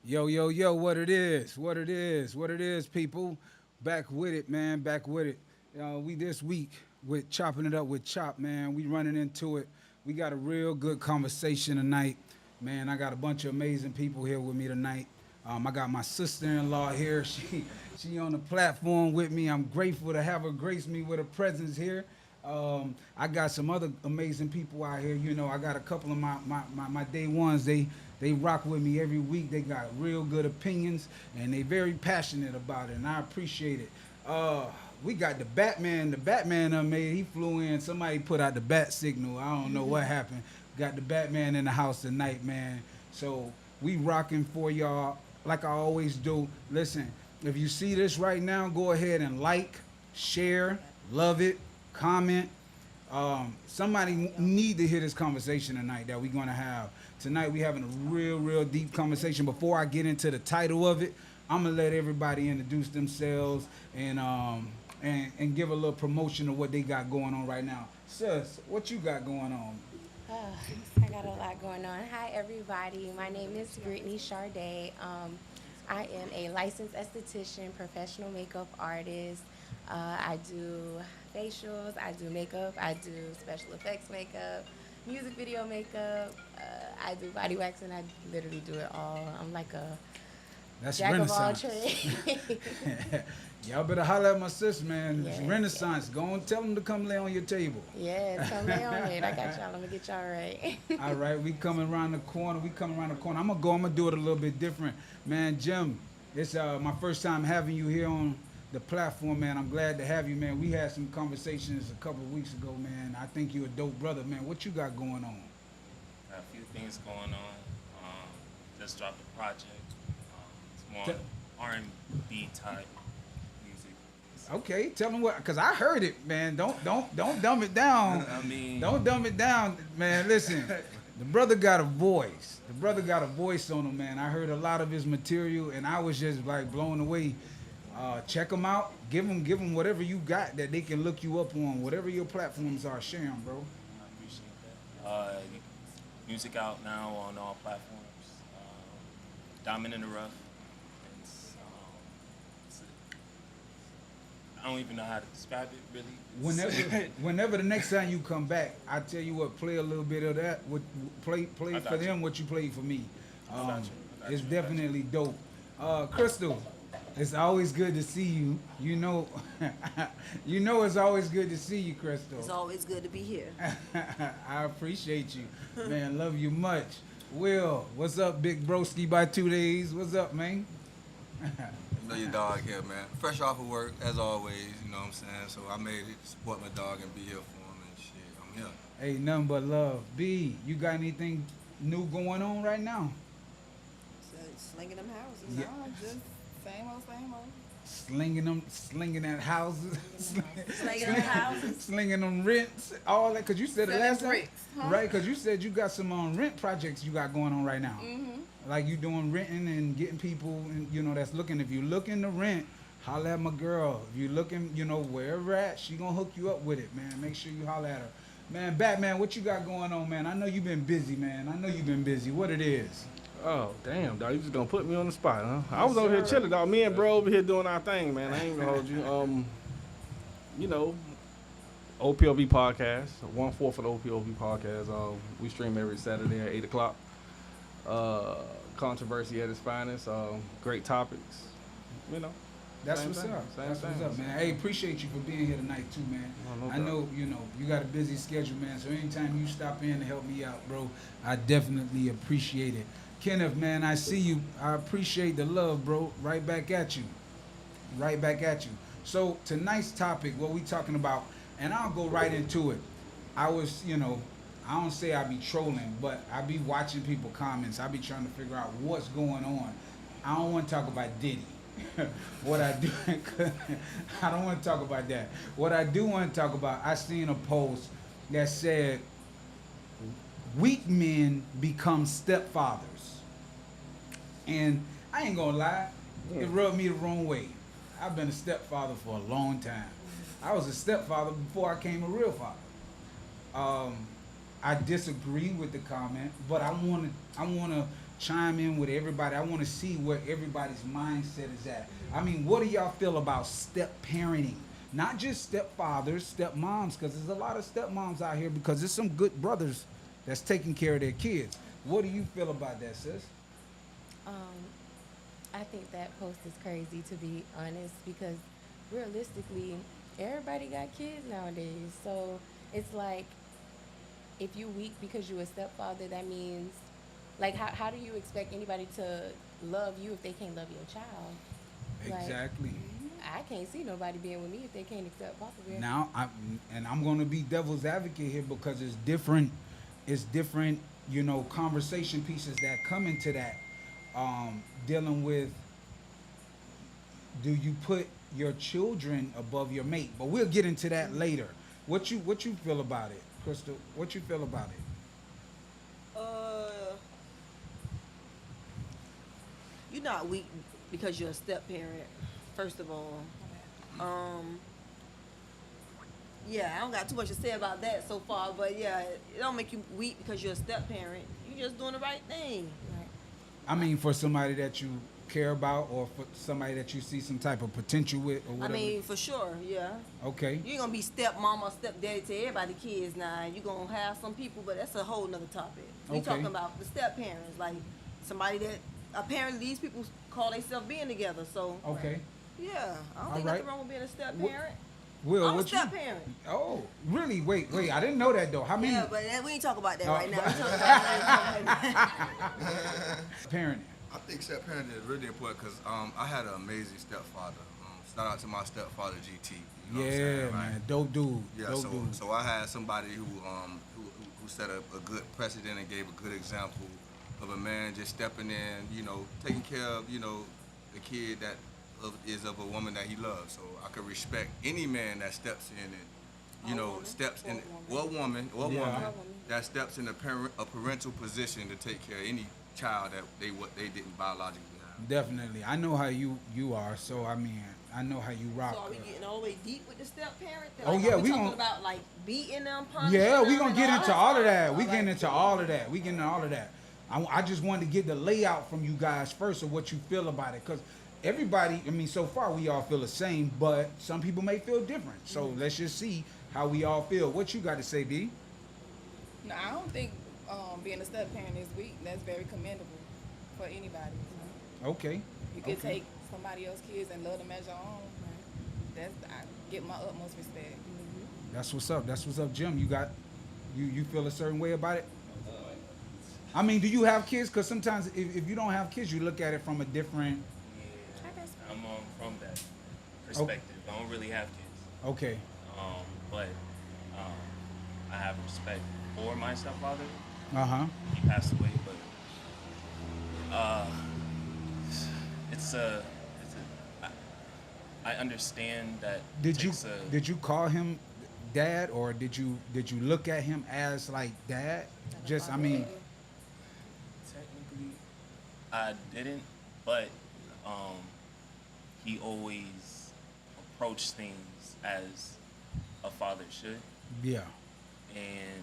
Yo, yo, yo, what it is, people. Back with it, man, back with it. We this week with chopping it up with Chop, man. We running into it. We got a real good conversation tonight, man. I got a bunch of amazing people here with me tonight. I got my sister-in-law here. She on the platform with me. I'm grateful to have her grace me with her presence here. I got some other amazing people out here. You know, I got a couple of my day ones. They rock with me every week. They got real good opinions and they very passionate about it, and I appreciate it. We got the Batman. The Batman made. He flew in. Somebody put out the bat signal. I don't know what happened. Got the Batman in the house tonight, man. So we rocking for y'all like I always do. Listen, if you see this right now, go ahead and like, share, love it, comment. Somebody need to hear this conversation tonight that we're gonna have. Tonight we having a real deep conversation. Before I get into the title of it, I'm gonna let everybody introduce themselves and give a little promotion of what they got going on right now. Sis, what you got going on? Uh, I got a lot going on. Hi, everybody. My name is Brittany Charday. I am a licensed esthetician, professional makeup artist. I do facials, I do makeup, I do special effects makeup, music video makeup. I do body waxing. I literally do it all. I'm like a That's jack of all Renaissance. trades. Y'all better holler at my sis, man. It's Yes, Renaissance. Go and tell them to come lay on your table. yes. Come lay on it. I got y'all. I'm gonna get y'all right. All right, we coming around the corner. We coming around the corner. I'm gonna go. I'm gonna do it a little bit different, man. Jim, it's my first time having you here on the platform, man. I'm glad to have you, man. We had some conversations a couple of weeks ago, man. I think you're a dope brother, man. What you got going on? Got a few things going on. Just dropped a project. It's more Te- R&B type music. Okay, tell them what, cause I heard it, man. Don't dumb it down. I mean, Don't dumb it down, man. Listen, the brother got a voice. The brother got a voice on him, man. I heard a lot of his material, and I was just like blown away. Check them out. Give them whatever you got that they can look you up on. Whatever your platforms are, share 'em, bro. I appreciate that. Music out now on all platforms. Diamond in the Rough. It's, it's I don't even know how to describe it really. Whenever the next time you come back, I tell you what, play a little bit of that. Play I for got you. them what you played for me. I got you. I got It's you. I got you. definitely dope. Crystal, it's always good to see you. You know, you know it's always good to see you, Crystal. It's always good to be here. I appreciate you, man. Love you much. Will, what's up, big broski? By 2 days, what's up, man? You know your dog here, man. Fresh off of work, as always, you know what I'm saying? So I made it to support my dog and be here for him and shit. I'm here. Hey, nothing but love. B, you got anything new going on right now? So, slinging them houses. Yeah. No, just same old, same old. Slinging that houses, Slinging them houses. slinging them rents, all that. Cause you said the Selling last time, bricks, huh? right? Cause you said you got some rent projects you got going on right now. Mm-hmm. Like you doing renting and getting people, and you know that's looking. If you looking to rent, holla at my girl. If you looking, you know wherever at, she gonna hook you up with it, man. Make sure you holla at her, man. Batman, what you got going on, man? I know you've been busy, man. I know you've been busy. What it is? Oh, damn, dog. You just gonna put me on the spot, huh? I Yes, was over here sir. chilling, dog. Me and bro over here doing our thing, man. I ain't gonna hold you. You know, OPOV podcast, 1/4 of the OPOV podcast. We stream every Saturday at 8 o'clock. Controversy at its finest. Great topics. You know. That's Same what's thing. up. Same That's what's thing. up, man. Hey, appreciate you for being here tonight too, man. No I doubt. know, you know, you got a busy schedule, man. So anytime you stop in to help me out, bro, I definitely appreciate it. Kenneth, man, I see you. I appreciate the love, bro. Right back at you. Right back at you. So tonight's topic, what we talking about, and I'll go right into it. I was, you know, I don't say I be trolling, but I be watching people comments. I be trying to figure out what's going on. I don't want to talk about Diddy. What I do, I don't want to talk about that. What I do want to talk about, I seen a post that said, weak men become stepfathers. And I ain't gonna lie, it rubbed me the wrong way. I've been a stepfather for a long time. I was a stepfather before I came a real father. I disagree with the comment, but I want to chime in with everybody. I want to see where everybody's mindset is at. I mean, what do y'all feel about step parenting? Not just stepfathers, stepmoms, because there's a lot of stepmoms out here because there's some good brothers that's taking care of their kids. What do you feel about that, sis? I think that post is crazy, to be honest, because realistically, everybody got kids nowadays. So it's like, if you weak because you're a stepfather, that means, like, how do you expect anybody to love you if they can't love your child? Like, Exactly. I can't see nobody being with me if they can't accept Papa Bear. Now, I'm going to be devil's advocate here because it's different, you know, conversation pieces that come into that, dealing with, do you put your children above your mate? But we'll get into that later. What you feel about it, Crystal? What you feel about it? You're not weak because you're a step parent, first of all. Yeah, I don't got too much to say about that so far, but yeah, it don't make you weak because you're a step parent. You're just doing the right thing. Right. I mean, for somebody that you care about, or for somebody that you see some type of potential with, or I whatever. mean, for sure, yeah. Okay. You ain't gonna be stepmama or stepdaddy to everybody kids now. You gonna have some people, but that's a whole nother topic. We Okay. talking about the step parents, like somebody that apparently these people call themselves being together. So Okay. yeah, I don't All think right. nothing wrong with being a step Wh- parent. Will, I'm a what you? step parent. Oh, really? Wait. I didn't know that though. How many? Yeah, but we ain't talking about that Oh, right now. but- We talking about Parenting. I think step parenting is really important because I had an amazing stepfather. Shout out to my stepfather GT. You know what I'm Yeah, saying? man. Dope dude. Yeah, Dope so dude. so I had somebody who set a good precedent and gave a good example of a man just stepping in, you know, taking care of, you know, the kid that is of a woman that he loves. So I could respect any man that steps in and, you know, woman. steps in, Or woman Yeah. that steps in a parental position to take care of any child that they didn't biologically have. Definitely. I know how you are. So I mean, I know how you rock. So are we getting all the way deep with the step parent? Oh, Like, yeah, are we talking gonna- about like beating them, punishing Yeah, we them, gonna and get all into that all of stuff? that. We Or, getting like, into all of that. We getting into all of that. I just wanted to get the layout from you guys first of what you feel about it, because everybody, I mean, so far we all feel the same, but some people may feel different. So let's just see how we all feel. What you got to say, D? No, I don't think being a step parent is weak. That's very commendable for anybody. Okay. You can Okay. take somebody else's kids and love them as your own. I get my utmost respect. That's what's up. That's what's up, Jim. You feel a certain way about it? I mean, do you have kids? Because sometimes if you don't have kids, you look at it from a different. Yeah, I'm from that perspective. I don't really have kids, Okay. but I have respect for my stepfather. Uh-huh. He passed away, but I understand that. Did you takes a- did you call him dad, or did you look at him as like dad? Just I mean, Technically, I didn't, but he always approached things as a father should. yeah. And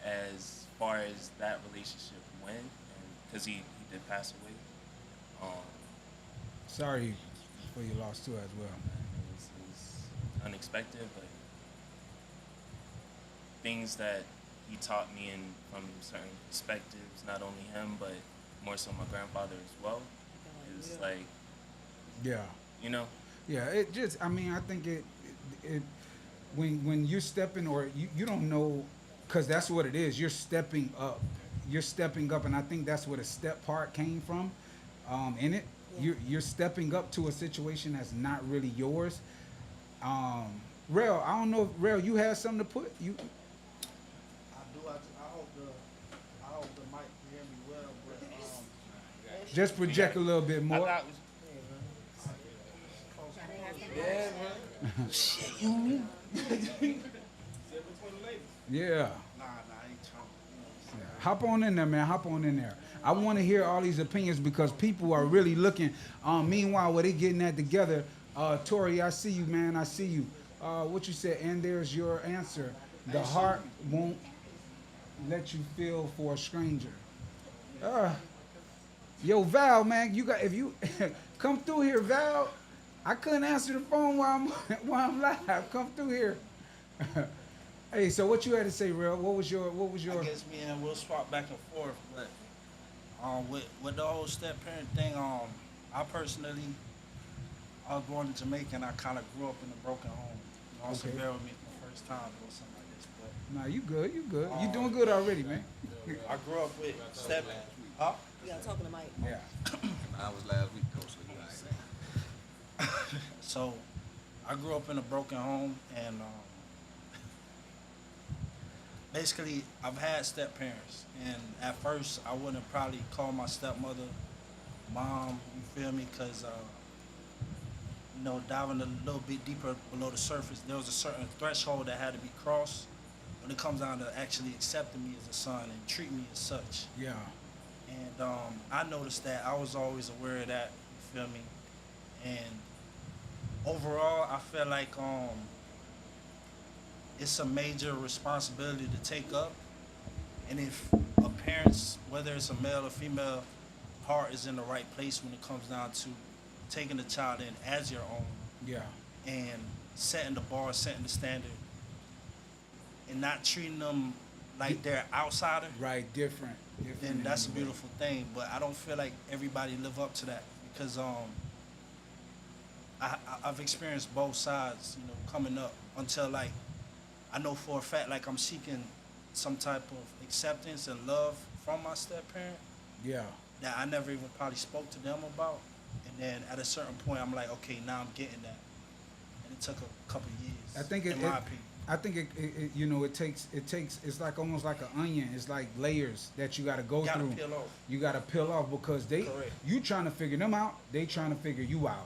as far as that relationship went, because he did pass away, Sorry for your loss too as well. it was unexpected, but things that he taught me in from certain perspectives, not only him, but more so my grandfather as well. It's like, Yeah. you know, Yeah, it just I mean, I think it when you're stepping, or you don't know, because that's what it is. You're stepping up. You're stepping up, and I think that's where the step part came from. In it, you're stepping up to a situation that's not really yours. Rail, I don't know, if Rail, you had something to put you. I do. I hope the mic can hear me well, but Just project a little bit I more. thought Yeah. nah, I ain't trying. Hop on in there, man. Hop on in there. I want to hear all these opinions because people are really looking. Meanwhile, while they getting that together, Tori, I see you, man. I see you. What you said, and there's your answer. The heart won't let you feel for a stranger. Yo, Val, man, you got if you come through here, Val. I couldn't answer the phone while I'm while I'm live. Come through here. Hey, so what you had to say, Real? What was your I guess me and we'll swap back and forth, but with the whole step parent thing, I personally, I was born in Jamaica and I kind of grew up in a broken home. You know, so Okay. bear with me for the first time doing something like this, but Nah, you good, you good. You doing good already, man. I grew up with step. Huh? You gotta talk to the mic. Yeah. I was last week, coach. So you know. So, I grew up in a broken home, and basically, I've had step parents, and at first, I wouldn't probably call my stepmother mom. You feel me? Because you know, diving a little bit deeper below the surface, there was a certain threshold that had to be crossed when it comes down to actually accepting me as a son and treating me as such. Yeah. And I noticed that I was always aware of that. You feel me? And overall, I feel like it's a major responsibility to take up. And if a parent's, whether it's a male or female, heart is in the right place when it comes down to taking the child in as your own Yeah. and setting the bar, setting the standard, and not treating them like they're outsider, Right. Different. then that's a beautiful thing. But I don't feel like everybody live up to that because I've experienced both sides, you know, coming up until like I know for a fact like I'm seeking some type of acceptance and love from my step parent Yeah. that I never even probably spoke to them about. And then at a certain point, I'm like, okay, now I'm getting that. And it took a couple of years. I think in my opinion. I think it you know it takes it's like almost like an onion. It's like layers that you got to go You gotta through. peel off. You got to peel off because Correct. you trying to figure them out. They trying to figure you out.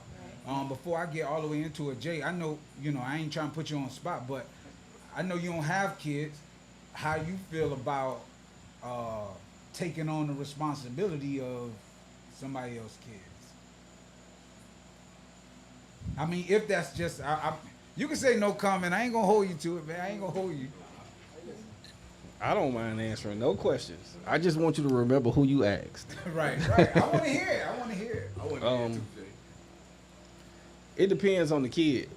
Before I get all the way into it, Jay, I know I ain't trying to put you on the spot, but I know you don't have kids. How you feel about taking on the responsibility of somebody else's kids? I mean, if that's just, you can say no comment. I ain't gonna hold you to it, man. I ain't gonna hold you. I don't mind answering no questions. I just want you to remember who you asked. Right. I want to hear it. I want to hear it. I wouldn't be here too, Jay. It depends on the kid.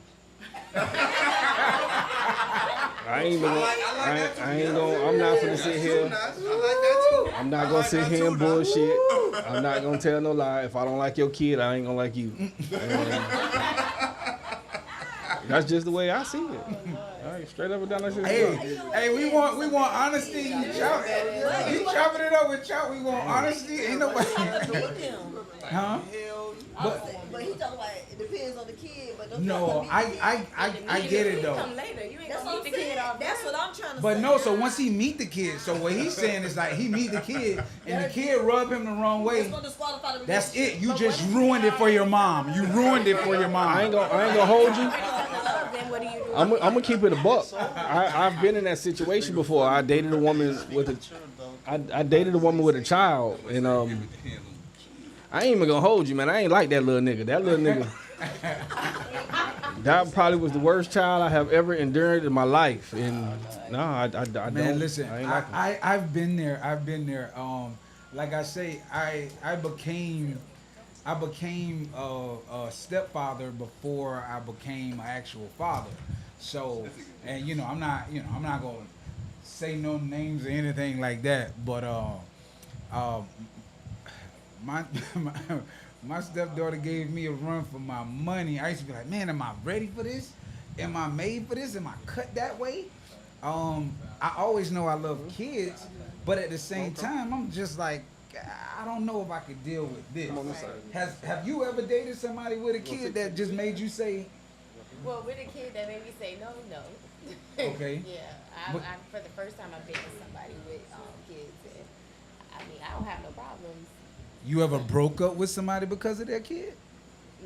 I ain't even. I ain't gonna. I'm not gonna sit here. I like that too. I'm not gonna sit here and bullshit. I'm not gonna tell no lie. If I don't like your kid, I ain't gonna like you. That's just the way I see it. All right, straight up and down. Like this. Hey, we want honesty. You chopping it up with chop. We want honesty. Ain't nobody. With him. Huh? But he talking about it depends on the kid. But don't No, try to meet the kid. I get it though. Come later. You ain't That's gonna what meet I'm the kid saying. off. That's what I'm trying to say. But no, so once he meet the kid, so what he's saying is like he meet the kid and the kid rub him the wrong It's way. gonna disqualify the That's it. relationship. You But just what if ruined it for your mom. You ruined it for your mom. I ain't gonna hold you. Then what do you do? I'm gonna keep it a buck. I've been in that situation before. I dated a woman with I dated a woman with a child, and I ain't even gonna hold you, man. I ain't like that little nigga. That little nigga. That probably was the worst child I have ever endured in my life, and no, I don't. Man, listen, I ain't like him. I've been there. I've been there. Like I say, I became a stepfather before I became an actual father. So, and I'm not gonna say no names or anything like that. But my stepdaughter gave me a run for my money. I used to be like, man, am I ready for this? Am I made for this? Am I cut that way? I always know I love kids, but at the same time, I'm just like, I don't know if I could deal with this. Have you ever dated somebody with a kid that just made you say, Well, with a kid that made me say no. Okay. Yeah, But- for the first time I've been with somebody with kids, and I mean I don't have no problems. you ever broke up with somebody because of their kid?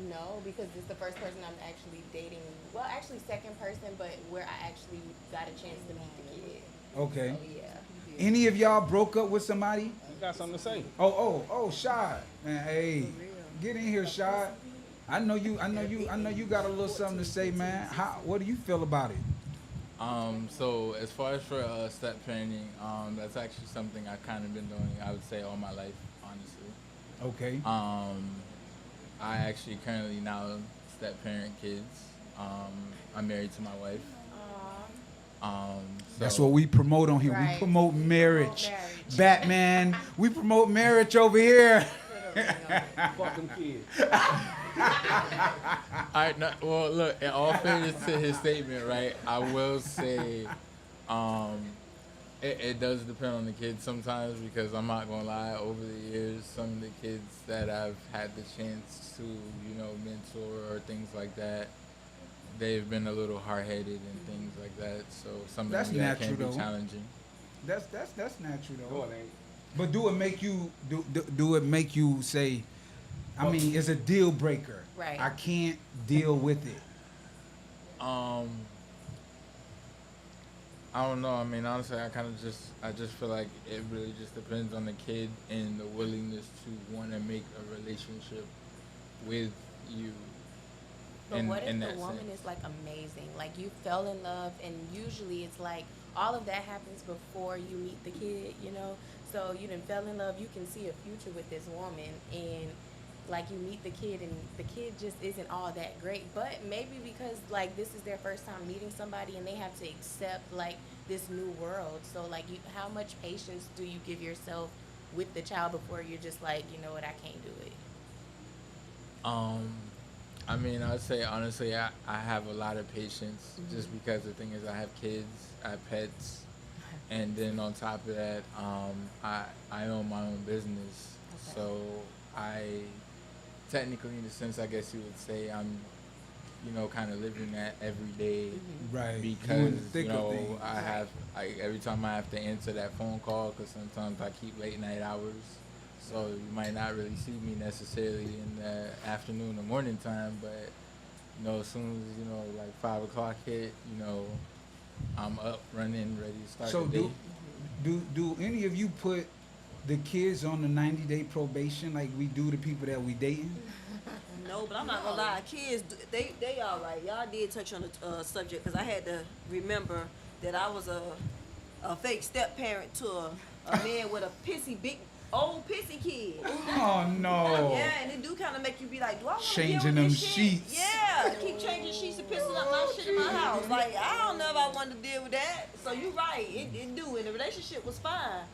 No, because it's the first person I'm actually dating. Well, actually second person, but where I actually got a chance to meet the kid. Okay. So yeah. Any of y'all broke up with somebody? You got something to say? Oh, Shad. Man, hey, get in here, Shad. I know you got a little something to say, man. What do you feel about it? So as far as for step parenting, that's actually something I've kind of been doing, I would say, all my life, honestly. Okay. I actually currently now step parent kids. I'm married to my wife. That's So- what we promote on here. We Right. promote marriage. marriage. Batman, we promote marriage over here. Fuck them kids. Well, look. In all fairness to his statement, right? I will say, it does depend on the kids sometimes because I'm not gonna lie. Over the years, some of the kids that I've had the chance to, mentor or things like that, they've been a little hard-headed and things like that. So some That's of them that can natural, be though. challenging. That's natural though. No, it ain't. But do it make you do it make you say, I mean, it's a deal breaker. Right. I can't deal with it. I don't know. I mean, honestly, I just feel like it really just depends on the kid and the willingness to want to make a relationship with you. But what if that the woman sense. is like amazing? Like you fell in love, and usually it's like all of that happens before you meet the kid, you know? So you done fell in love, you can see a future with this woman, and like you meet the kid, and the kid just isn't all that great. But maybe because like this is their first time meeting somebody, and they have to accept like this new world. So like, how much patience do you give yourself with the child before you're just like, you know what, I can't do it? I mean, I'd say honestly, I have a lot of patience just because the thing is I have kids, I have pets, and then on top of that, I own my own business. Okay. So I technically, in a sense, I guess you would say I'm, kind of living that every day Right. You in because the thick of things. I have every time I have to answer that phone call because sometimes I keep late night hours. So you might not really see me necessarily in the afternoon or morning time, but as soon as like 5 o'clock hit, I'm up, running, ready to start So the day. do any of you put the kids on the 90-day probation like we do the people that we dating? No, but I'm not gonna lie. Kids, they all right. Y'all did touch on the subject because I had to remember that I was a fake step parent to a man with a big old pissy kid. Oh no. Yeah, and it do kind of make you be like, do I want to deal Changing with them this shit? sheets. Yeah, keep changing sheets and pissing up my shit in my house. Like, I don't know if I want to deal with that. So you right, it do, and the relationship was fine,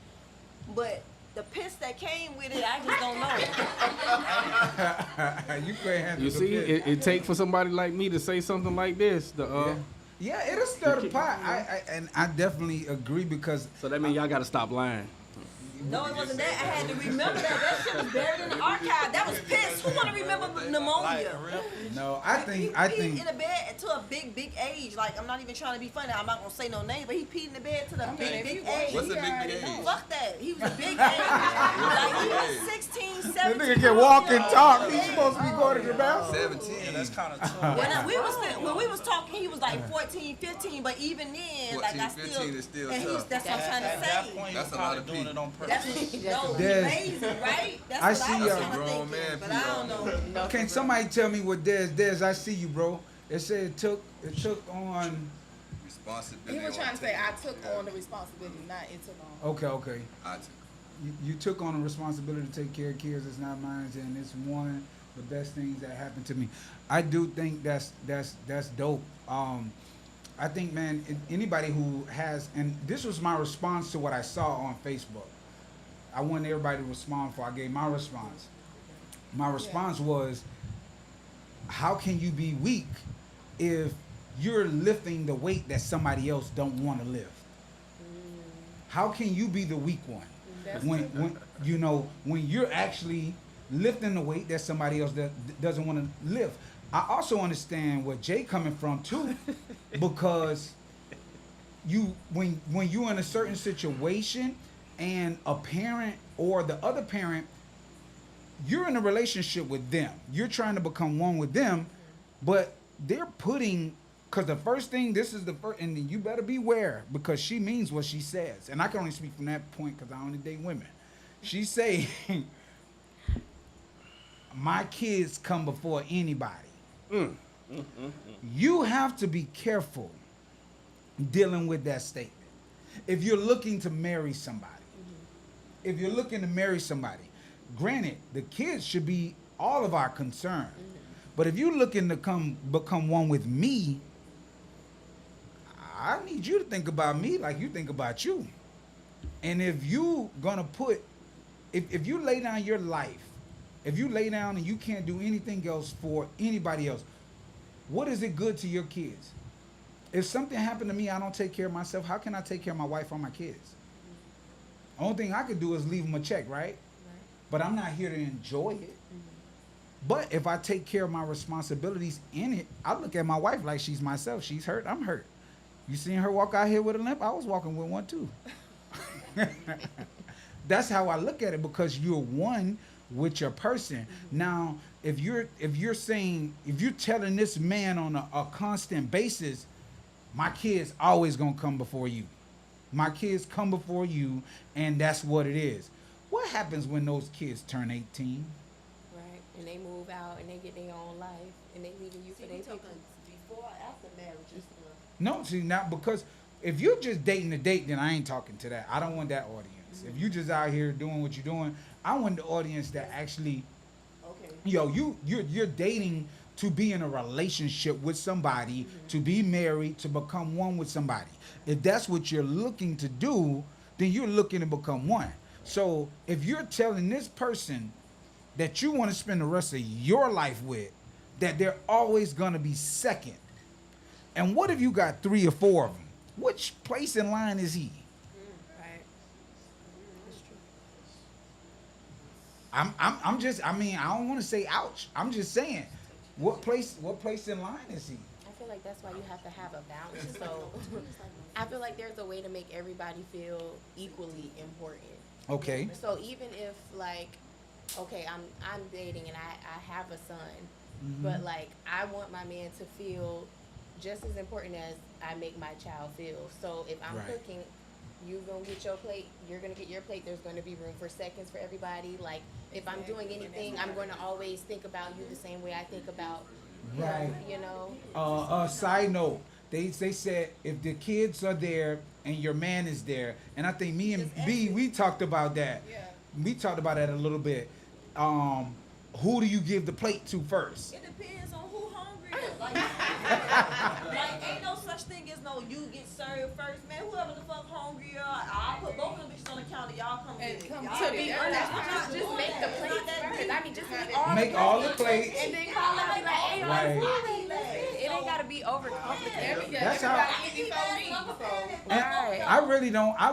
but the piss that came with it, I just don't know. You can't handle You the see, bit. it take for somebody like me to say something like this. Yeah, it'll stir the pot. I definitely agree because So that means y'all gotta stop lying. No, it wasn't that. I had to remember that. That shit was buried in the archive. That was piss. Who want to remember pneumonia? no, I think He peed in the bed to a big age. Like, I'm not even trying to be funny. I'm not gonna say no name, but he peed in the bed to the big age. What's a big age? Fuck that. He was a big age. Like, he was 16, 17. that nigga can walk and talk. He's supposed to be going to the bathroom. 17. Yeah, that's kind of tough. When we was talking, he was like 14, 15, but even then, like, 14, I still, 15 is still and tough. that's what I'm trying At to that say. point, That's you're a lot probably of doing pee. it on purpose. No, he's Des, amazing, right? That's I what see I was y'all. kind of Grown thinking, man but pee I don't know. Can somebody tell me what Des? I see you, bro. It said it took on. Responsibility. He was on trying to say I taking took care. on the responsibility, not it took on. Okay. I took. You took on the responsibility to take care of kids. It's not mine, and it's one of the best things that happened to me. I do think that's dope. I think, man, anybody who has, and this was my response to what I saw on Facebook. I wanted everybody to respond before I gave my response. My response was, how can you be weak if you're lifting the weight that somebody else don't want to lift? How can you be the weak one when you're actually lifting the weight that somebody else doesn't want to lift? I also understand where Jay coming from too, because when you're in a certain situation and a parent or the other parent, you're in a relationship with them. You're trying to become one with them, but they're putting, because the first thing, this is the first, and you better beware because she means what she says. And I can only speak from that point because I only date women. She's saying, my kids come before anybody. You have to be careful dealing with that statement. If you're looking to marry somebody, granted, the kids should be all of our concern. But if you're looking to become one with me, I need you to think about me like you think about you. And if you gonna put, if you lay down your life, if you lay down and you can't do anything else for anybody else, what is it good to your kids? If something happened to me, I don't take care of myself, how can I take care of my wife or my kids? Only thing I could do is leave them a check, right? But I'm not here to enjoy it. But if I take care of my responsibilities in it, I look at my wife like she's myself. She's hurt, I'm hurt. You seen her walk out here with a limp? I was walking with one too. That's how I look at it, because you're one with your person. Now, if you're telling this man on a constant basis, my kids always gonna come before you. My kids come before you, and that's what it is. What happens when those kids turn 18? Right. And they move out and they get their own life and they leaving you for See, their we people. talking before or after marriage. No, see, not because if you're just dating to date, then I ain't talking to that. I don't want that audience. If you just out here doing what you're doing, I want the audience that actually, Okay. you're dating to be in a relationship with somebody, to be married, to become one with somebody. If that's what you're looking to do, then you're looking to become one. So if you're telling this person that you want to spend the rest of your life with, that they're always going to be second. And what if you got 3 or 4 of them? Which place in line is he? Right. I'm just, I mean, I don't want to say ouch. I'm just saying, what place in line is he? I feel like that's why you have to have a balance. So I feel like there's a way to make everybody feel equally important. Okay. So even if like, okay, I'm dating and I have a son, but like I want my man to feel just as important as I make my child feel. So if I'm Right. cooking, you're gonna get your plate, you're gonna get your plate, there's gonna be room for seconds for everybody. Like if I'm doing anything, I'm gonna always think about you the same way I think about him, Right. you know? Side note, they said if the kids are there and your man is there, and I think me and B, we talked about that. Yeah. We talked about that a little bit. Who do you give the plate to first? It depends on who hungry is. Like ain't no such thing as no you get served first, man. Whoever the fuck hungry are, I'll put both of them bitches on the counter. Y'all come And get it. come Y'all To get be it. honest, I'm not just doing make that. the It's plates not that first. deep. I mean, just make all Make all the plates. and then call out and be like, hey, Right. it ain't gotta be overcomplicated. That's how- Everybody eat before me, so. And I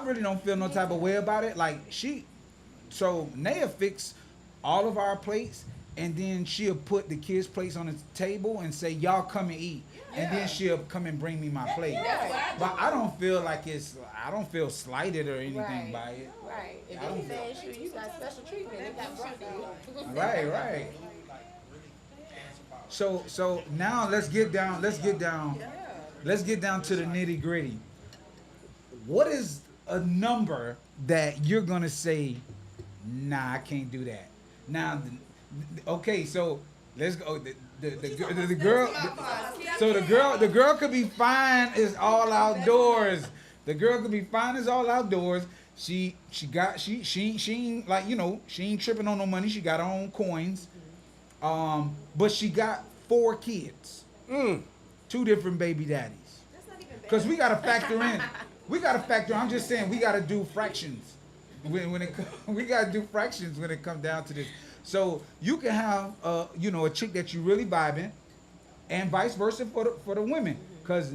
really don't feel no type of way about it. Like so Naya fix all of our plates, and then she'll put the kids' plates on the table and say, y'all come and eat. And then she'll come and bring me my plate. That's what I do. But I don't feel slighted or anything Right. by it. Right. If I don't- they fast you got special treatment. They got brought to you. Right. So now let's get down to the nitty gritty. What is a number that you're gonna say, nah, I can't do that? Now, okay, so let's go. The girl. So the girl could be fine as all outdoors. The girl could be fine as all outdoors. She ain't like, she ain't tripping on no money. She got her own coins. But she got 4 kids. 2 different baby daddies. Cause we gotta factor in. I'm just saying we gotta do fractions. We gotta do fractions when it comes down to this. So you can have a chick that you really vibing, and vice versa for the women. Cause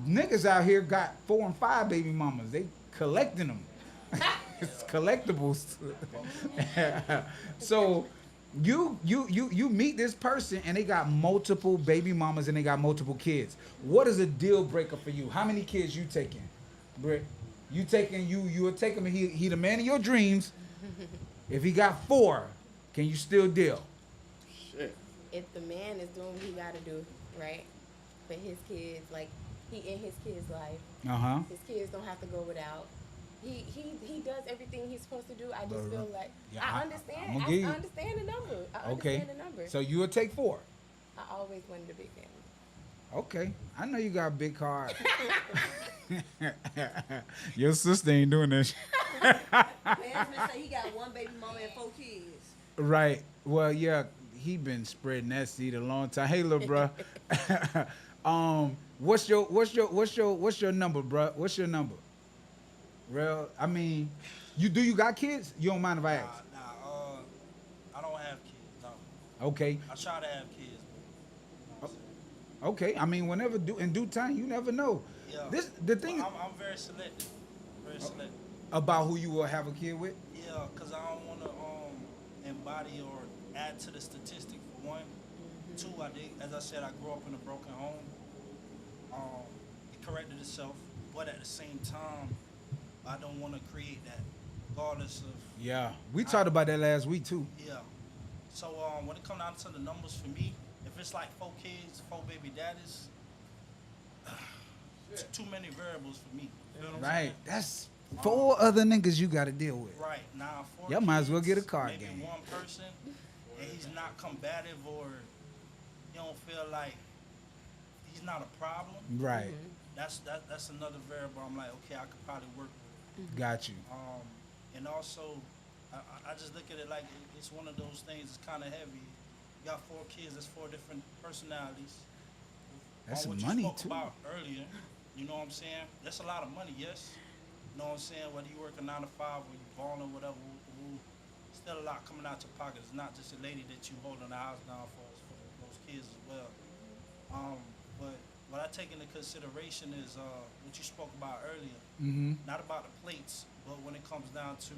niggas out here got 4 and 5 baby mamas. They collecting them. It's collectibles. So you meet this person and they got multiple baby mamas and they got multiple kids. What is a deal breaker for you? How many kids you taking, Britt? You will take him and he the man of your dreams. If he got 4, can you still deal? If the man is doing what he gotta do, right? For his kids, like he in his kids' life. Uh-huh. His kids don't have to go without. He does everything he's supposed to do. I just feel like Yeah, I I'ma understand. give you- I understand the number. I Okay. understand the number. So you will take 4. I always wanted a big family. Okay. I know you got a big heart. Your sister ain't doing this. Management say he got 1 baby mama and 4 kids. Right. Well, yeah, he been spreading that seed a long time. Hey, little bruh. What's your number, bruh? What's your number? Real. I mean, you got kids? You don't mind if I ask? I don't have kids. No, Okay. I try to have kids. But, Okay. I mean, whenever in due time, you never know. yeah. The thing I'm very selective. Very selective. about who you will have a kid with. Yeah, cause I don't want to embody or add to the statistic for one. Two, as I said, I grew up in a broken home. It corrected itself, but at the same time, I don't want to create that, regardless of Yeah. We talked about that last week too. yeah. So when it comes down to the numbers for me, if it's like 4 kids, 4 baby daddies, it's too many variables for me. You feel what I'm Right. saying? That's 4 other niggas you got to deal with. Right now, 4 Y'all might as well kids, get a card maybe game. one person, and he's not combative or you don't feel like he's not a problem. Right. That's another variable. I'm like, okay, I could probably work with. Got you. And also, I just look at it like it's one of those things. It's kind of heavy. You got 4 kids. That's 4 different personalities. That's some On what money, you spoke too. about earlier. You know what I'm saying? That's a lot of money. Yes. You know what I'm saying? Whether you work a 9 to 5 or you balling or whatever, still a lot coming out your pocket. It's not just a lady that you holding the house down for those kids as well. But what I take into consideration is what you spoke about earlier. Mm-hmm. Not about the plates, but when it comes down to,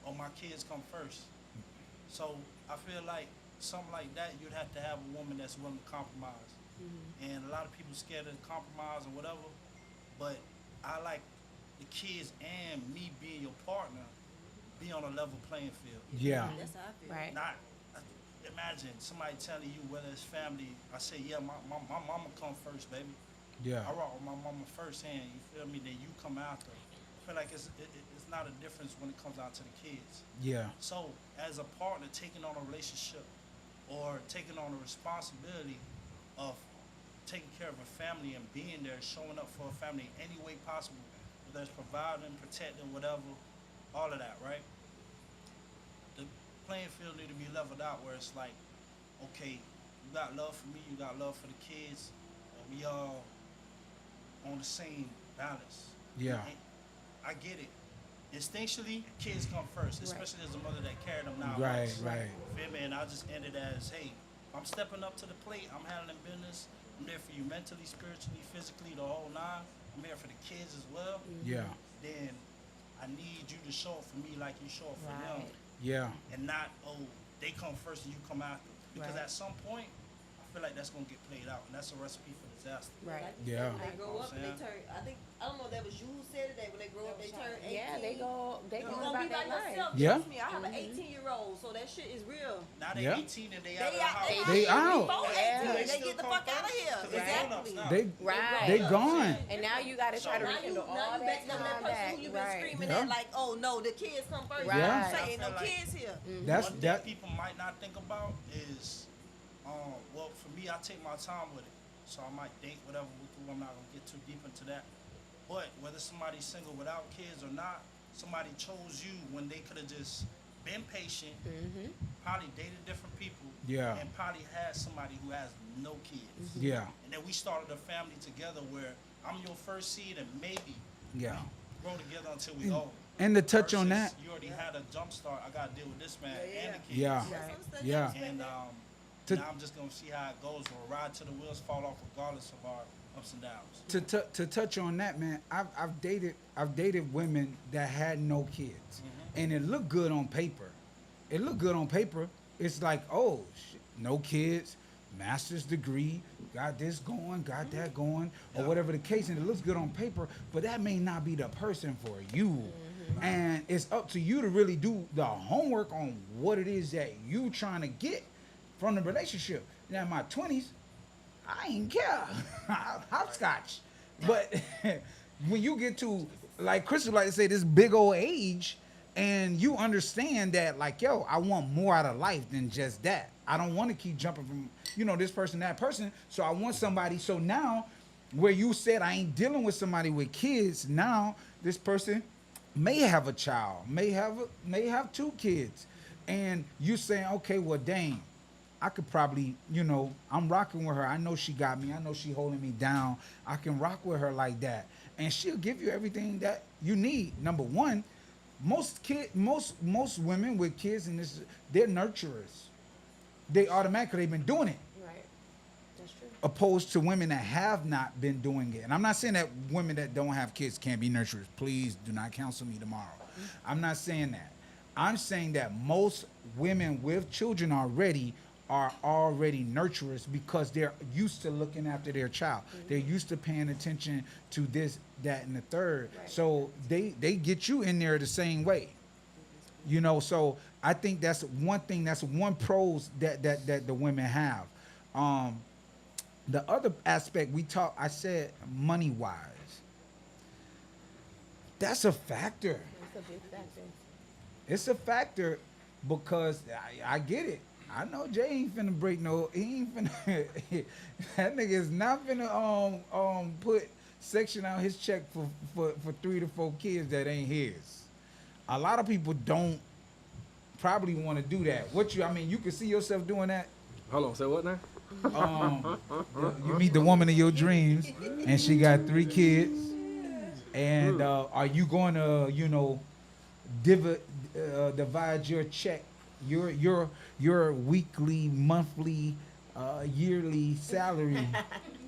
oh, my kids come first. So I feel like something like that, you'd have to have a woman that's willing to compromise. And a lot of people scared of compromise or whatever, but I like the kids and me being your partner be on a level playing field. Yeah. That's how I feel. Right. Not imagine somebody telling you whether it's family. I say, yeah, my mama come first, baby. Yeah. I rock with my mama first hand. You feel me? Then you come after. I feel like it's not a difference when it comes out to the kids. Yeah. So as a partner, taking on a relationship or taking on a responsibility of taking care of a family and being there, showing up for a family any way possible, whether it's providing, protecting, whatever, all of that, right? The playing field need to be leveled out where it's like, okay, you got love for me, you got love for the kids, and we all on the same balance. Yeah. And I get it. Instinctually, kids come first, especially as a mother that carried them now. Right. Right. Feel me? And I just ended as, hey, I'm stepping up to the plate. I'm handling business. I'm there for you mentally, spiritually, physically, the whole 9. I'm here for the kids as well. Yeah. Then I need you to show up for me like you show up for them, Right. Yeah. and not, oh, they come first and you come after. Because Right. at some point, I feel like that's gonna get played out, and that's a recipe for disaster. Right. Like you Yeah. said, when they grow up and they turn. I don't know if that was you who said it. That when they grow up, they turn 18. Yeah, they go You're going gonna about be by that life. yourself. Yeah. Trust me, I have an 18-year-old, so that shit is real. Now they Yeah. 18 and they They out of the out. house. They out. Before 18, Yeah. they still get the come fuck out of first, here. 'cause they Exactly. grown-ups now. They Right. they gone. And now you got to try to So- rekindle all Now you that back them that time person back. who you been Right. screaming Yeah. at like, oh no, the kids come first. Right. You Yeah. say ain't I no feel like- kids here. That's One thing that. people might not think about is, well, for me, I take my time with it. So I might date whatever we do. I'm not gonna get too deep into that. But whether somebody's single without kids or not, somebody chose you when they could have just been patient, probably dated different people, Yeah. and probably had somebody who has no kids. Yeah. And then we started a family together where I'm your first seed and maybe Yeah. grow together until we old. And to touch on Versus that. you already had a jump start. I gotta deal with this man and the kids. Yeah. Right. Yeah. And To- now I'm just gonna see how it goes. We'll ride till the wheels fall off, regardless of our ups and downs. To touch on that, man, I've dated women that had no kids, and it looked good on paper. It looked good on paper. It's like, oh, shit, no kids, master's degree, got this going, got that going, or Yeah. whatever the case, and it looks good on paper, but that may not be the person for you. And it's up to you to really do the homework on what it is that you trying to get from the relationship. Now, in my 20s, I ain't care. Hopscotch. But when you get to, like Chris would like to say, this big old age, and you understand that, like, yo, I want more out of life than just that. I don't want to keep jumping from, this person, that person. So I want somebody. So now, where you said I ain't dealing with somebody with kids, now this person may have a child, may have 2 kids. And you saying, okay, well, dang, I could probably, you know, I'm rocking with her. I know she got me. I know she holding me down. I can rock with her like that. And she'll give you everything that you need. Number one, most women with kids in this, they're nurturers. They automatically, they've been doing it. Right. That's true. Opposed to women that have not been doing it. And I'm not saying that women that don't have kids can't be nurturers. Please do not counsel me tomorrow. I'm not saying that. I'm saying that most women with children already are already nurturers because they're used to looking after their child. They're used to paying attention to this, that, and the third. Right. So they get you in there the same way. You know, so I think that's one thing, that's one pros that the women have. The other aspect I said money wise. That's a factor. That's a big factor. It's a factor because I get it. I know Jay ain't finna break no. He ain't finna. That nigga is not finna put section out his check for 3 to 4 kids that ain't his. A lot of people don't probably want to do that. I mean, you can see yourself doing that. Hold on, say what now? You meet the woman of your dreams, and she got 3 kids. And are you going to, you know, divide your check, your weekly, monthly, yearly salary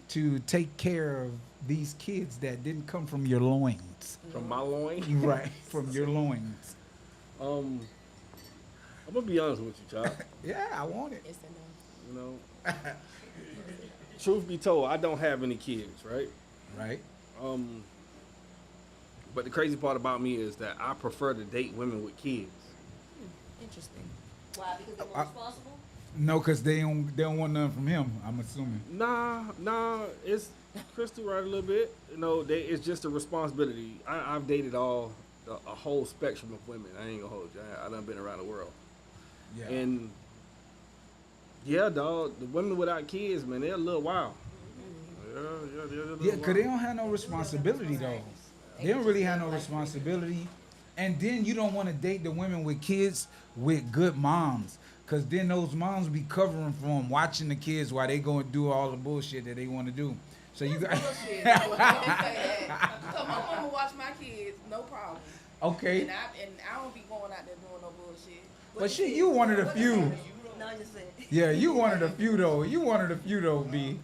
to take care of these kids that didn't come from your loins? From my loin? Right, from your loins. I'm gonna be honest with you, child. Yeah, I want it. It's a You know, truth be told, I don't have any kids, right? Right. But the crazy part about me is that I prefer to date women with kids. Interesting. Why? Because they're more responsible? No, because they don't want nothing from him, I'm assuming. Nah, it's Crystal right a little bit. You know, it's just a responsibility. I've dated a whole spectrum of women. I ain't gonna hold you. I done been around the world. Yeah. And yeah, dog, the women without kids, man, they're a little wild. Yeah, they're a little Yeah, because they wild. don't have no responsibility, though. They don't really have no responsibility. And then you don't want to date the women with kids with good moms. Because then those moms be covering for them, watching the kids while they go and do all the bullshit that they want to do. So you got... Bullshit. Don't say that. So my mama watch my kids, no problem. Okay. And I don't be going out there doing no bullshit. But shit, you one of the few. No, I just said. Yeah, you one of the few, though. You one of the few, though, B.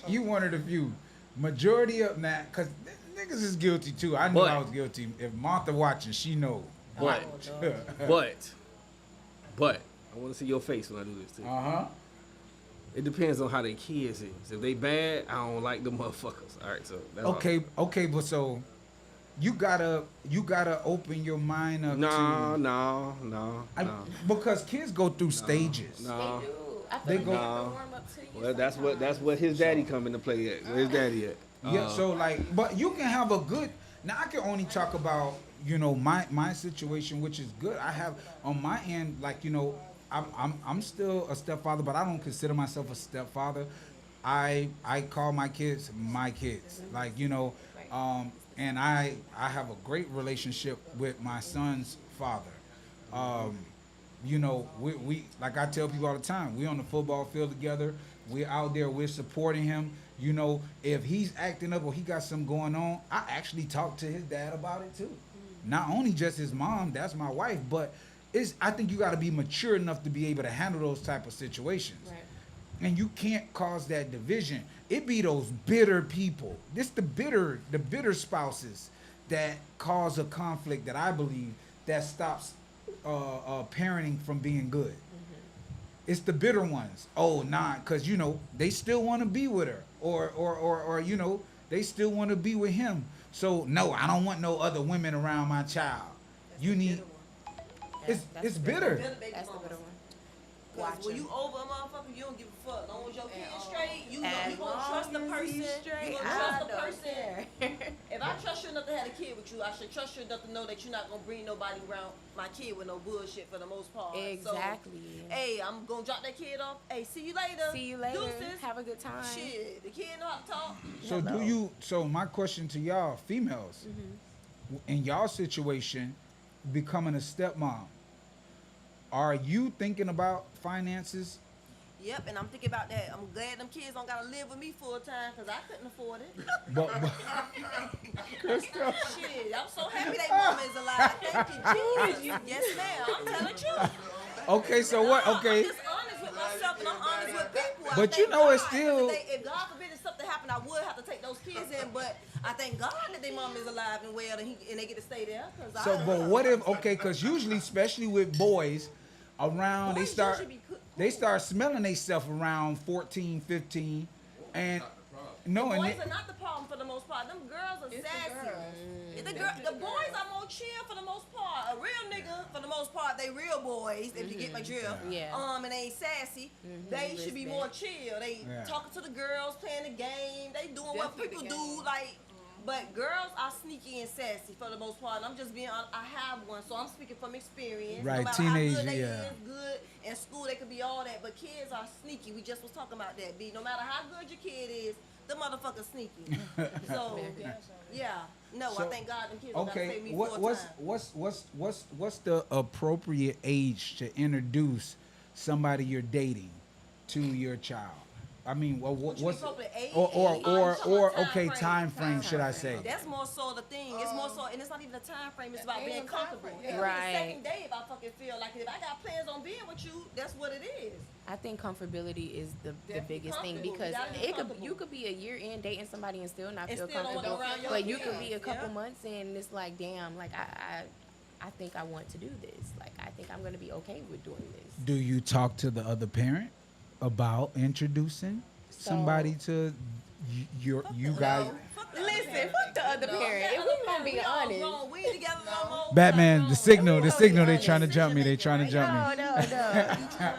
You one of the few. Majority of... Nah, because niggas is guilty, too. I knew But- I was guilty. If Martha watching, she know. But, but, I want to see your face when I do this too. Uh-huh. It depends on how their kids is. If they bad, I don't like them motherfuckers. All right, so that's all. Okay, but so you gotta open your mind up No. because kids go through stages. No. They do. I feel They like go- they have to warm up to you. Well, that's what his daddy come into play at. Where his daddy at? Yeah, so like, but you can have a good. Now I can only talk about, you know, my situation, which is good. I have on my end, like, you know, I'm still a stepfather, but I don't consider myself a stepfather. I call my kids my kids, like, you know, and I have a great relationship with my son's father. You know, we like I tell people all the time, we on the football field together. We're out there, we're supporting him. You know, if he's acting up or he got something going on, I actually talk to his dad about it too. Not only just his mom, that's my wife, but I think you got to be mature enough to be able to handle those type of situations. Right. And you can't cause that division. It be those bitter people. The bitter spouses that cause a conflict that I believe that stops parenting from being good. It's the bitter ones. Oh, nah, because, you know, they still want to be with her. Or you know, they still want to be with him. So, no, I don't want no other women around my child. You need... It's bitter. Bitter baby That's the mamas. better one. Cause Watch when 'em. you over a motherfucker, you don't give a fuck. As long as your kid And, straight, you As gonna trust the long as person. he's straight, You gonna I trust the don't person. care. If I trust you enough to have a kid with you, I should trust you enough to know that you're not gonna bring nobody around my kid with no bullshit for the most part. Exactly. So, hey, I'm gonna drop that kid off. Hey, see you later. See you later. Deuces. Have a good time. Shit, the kid know how to talk. So so my question to y'all, females, in y'all situation, becoming a stepmom, Are you thinking about finances? Yep, and I'm thinking about that. I'm glad them kids don't gotta live with me full time because I couldn't afford it. But Shit, I'm so happy they mama is alive. Thank you, Jesus. Yes, ma'am. I'm telling you. okay, so what? Okay, I'm just honest with myself and I'm honest with people. I But you thank know it's God, 'cause still- if God forbid if something happened, I would have to take those kids in. But I thank God that their mom is alive and well, and they get to stay there. so but what if? Okay, because usually, especially with boys, around Boys they usually be start smelling themselves around 14, 15, and no, and boys they- are not the problem for the most part. Them girls are It's the sassy. girls. The boys are more chill for the most part. A real nigga, for the most part, they real boys. If you get my drill, Yeah. and they ain't sassy. They should be more chill. They Yeah. talking to the girls, playing the game. They doing what Definitely people the do. game. Like, but girls are sneaky and sassy for the most part. And I'm just being honest. I have one, so I'm speaking from experience. Right, no matter teenage, how good they yeah. is, good in school, they could be all that. But kids are sneaky. We just was talking about that. B. No matter how good your kid is, the motherfucker's sneaky. So, yeah. No, So, I thank God them kids don't gotta okay, pay me what, full what's the appropriate age to introduce somebody you're dating to your child? I mean, well, what's appropriate age? or I'm talking about okay, time time frame. frame, should I say? That's more so the thing. It's more so, and it's not even a time frame. It's about Ain't being no time comfortable. frame, It yeah. could be Right. the second day if I fucking feel like it. If I got plans on being with you, that's what it is. I think comfortability is the Definitely biggest thing comfortable. because You gotta be it could comfortable. you could be a year in dating somebody and still not And feel still don't wanna comfortable. around your But you could be a kids, couple yeah. months and it's like, damn, like I think I want to do this. Like I think I'm gonna be okay with doing this. Do you talk to the other parent about introducing somebody to you guys? Listen, fuck the other parent. If we gonna be honest. We ain't together no more. Batman, the signal, We the gonna signal. be They trying to honest. jump me. They trying to jump me. No.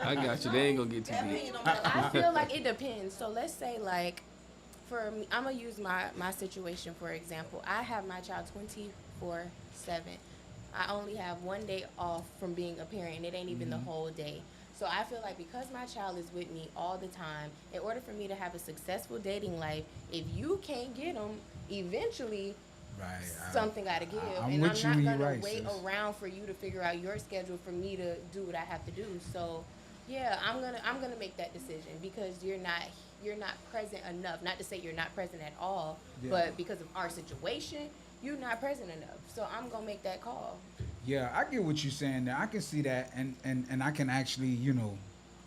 I got you. They ain't gonna get too deep. I feel like it depends. So let's say like for me, I'm gonna use my situation for example. I have my child 24/7. I only have one day off from being a parent, and it ain't even the whole day. So I feel like because my child is with me all the time, in order for me to have a successful dating life, if you can't get them, eventually Right. something got to give, I'm and with you, I'm you not gonna right, wait sis. around for you to figure out your schedule for me to do what I have to do. So, yeah, I'm gonna make that decision because you're not present enough. Not to say you're not present at all, Yeah. but because of our situation, you're not present enough. So I'm gonna make that call. Yeah, I get what you're saying there. I can see that, and I can actually,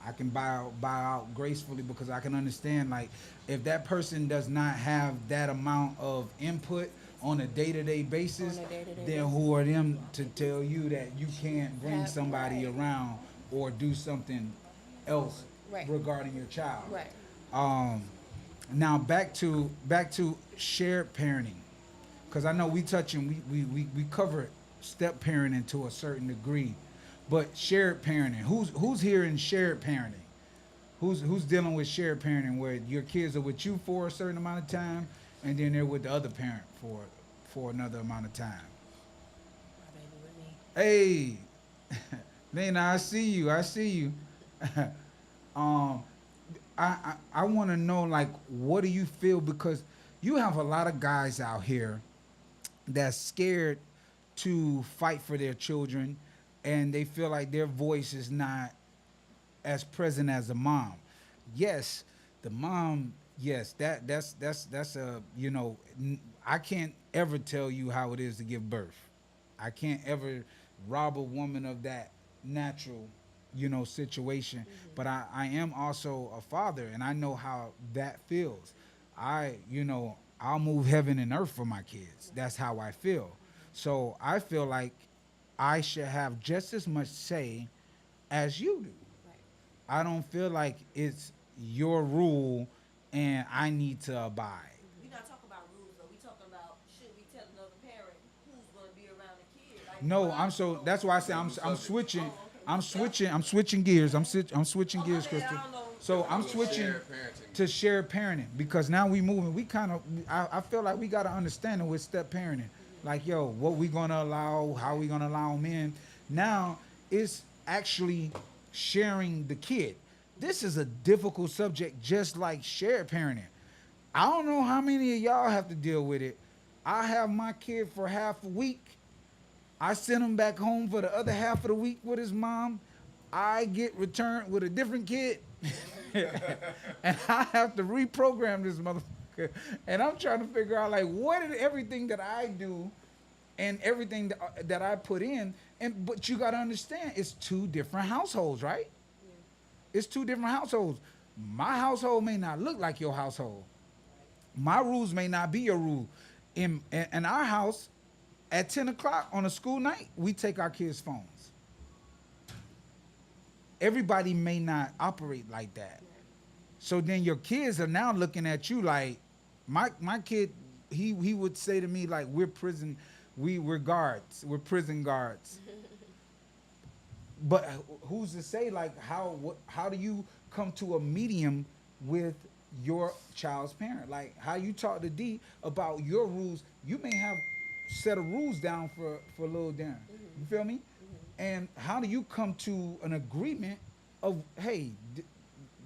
I can bow out gracefully because I can understand, like, if that person does not have that amount of input on a day-to-day basis, On a day-to-day then basis. who are them to tell you that you can't bring Have- somebody right. around or do something else Right. regarding your child? Right. Now back to shared parenting, because I know we cover step parenting to a certain degree, but shared parenting. Who's here in shared parenting? Who's dealing with shared parenting where your kids are with you for a certain amount of time and then they're with the other parent for another amount of time? My baby with me. Hey, Nina, I see you. I want to know, like, what do you feel, because you have a lot of guys out here that's scared to fight for their children, and they feel like their voice is not as present as the mom. Yes, the mom. Yes, that's a I can't ever tell you how it is to give birth. I can't ever rob a woman of that natural, situation. But I am also a father, and I know how that feels. I'll move heaven and earth for my kids. That's how I feel. So I feel like I should have just as much say as you do. Right. I don't feel like it's your rule and I need to abide. We're not talking about rules though. We talking about should we tell another parent who's gonna be around the kid? Like, No, that's why I say I'm switching. I'm switching gears. I'm switching gears, Crystal. So I'm switching to shared parenting because now we moving. We kind of, I feel like we got to understand it with step parenting. Like, yo, what we gonna allow, how we gonna allow them in. Now it's actually sharing the kid. This is a difficult subject, just like shared parenting. I don't know how many of y'all have to deal with it. I have my kid for half a week. I send him back home for the other half of the week with his mom. I get returned with a different kid, and I have to reprogram this motherfucker. And I'm trying to figure out like what is everything that I do, and everything that I put in. And but you got to understand, it's two different households, right? It's two different households. My household may not look like your household. My rules may not be your rule. In our house, at 10 o'clock on a school night, we take our kids' phones. Everybody may not operate like that. So then your kids are now looking at you like, my kid, he would say to me like, we're guards, we're prison guards. But who's to say like how do you come to a medium with your child's parent? Like how you talk to D about your rules, you may have set of rules down for little Darren. You feel me? And how do you come to an agreement of, hey,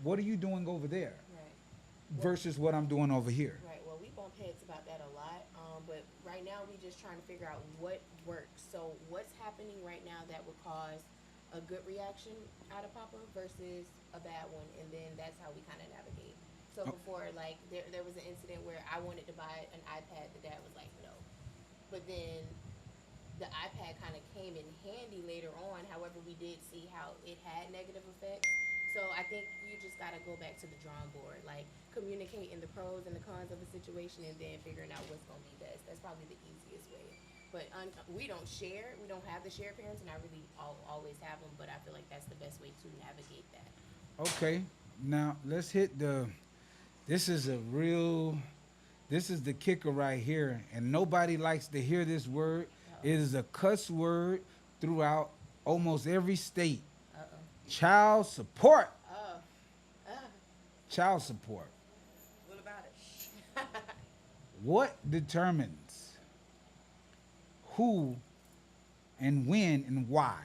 what are you doing over there Right. versus what I'm doing over here? Right. Well, we bump heads about that a lot. But right now we just trying to figure out what works. So what's happening right now that would cause a good reaction out of Papa versus a bad one, and then that's how we kind of navigate. So before, like, there was an incident where I wanted to buy an iPad. The dad was like, no. But then the iPad kind of came in handy later on. However, we did see how it had negative effects. So I think you just got to go back to the drawing board, like communicating the pros and the cons of a situation and then figuring out what's going to be best. That's probably the easiest way. But we don't share. We don't have the shared parents, and I really always have them. But I feel like that's the best way to navigate that. Okay, now let's hit this is the kicker right here, and nobody likes to hear this word. It is a cuss word throughout almost every state. Child support. Child support. What about it? What determines who and when and why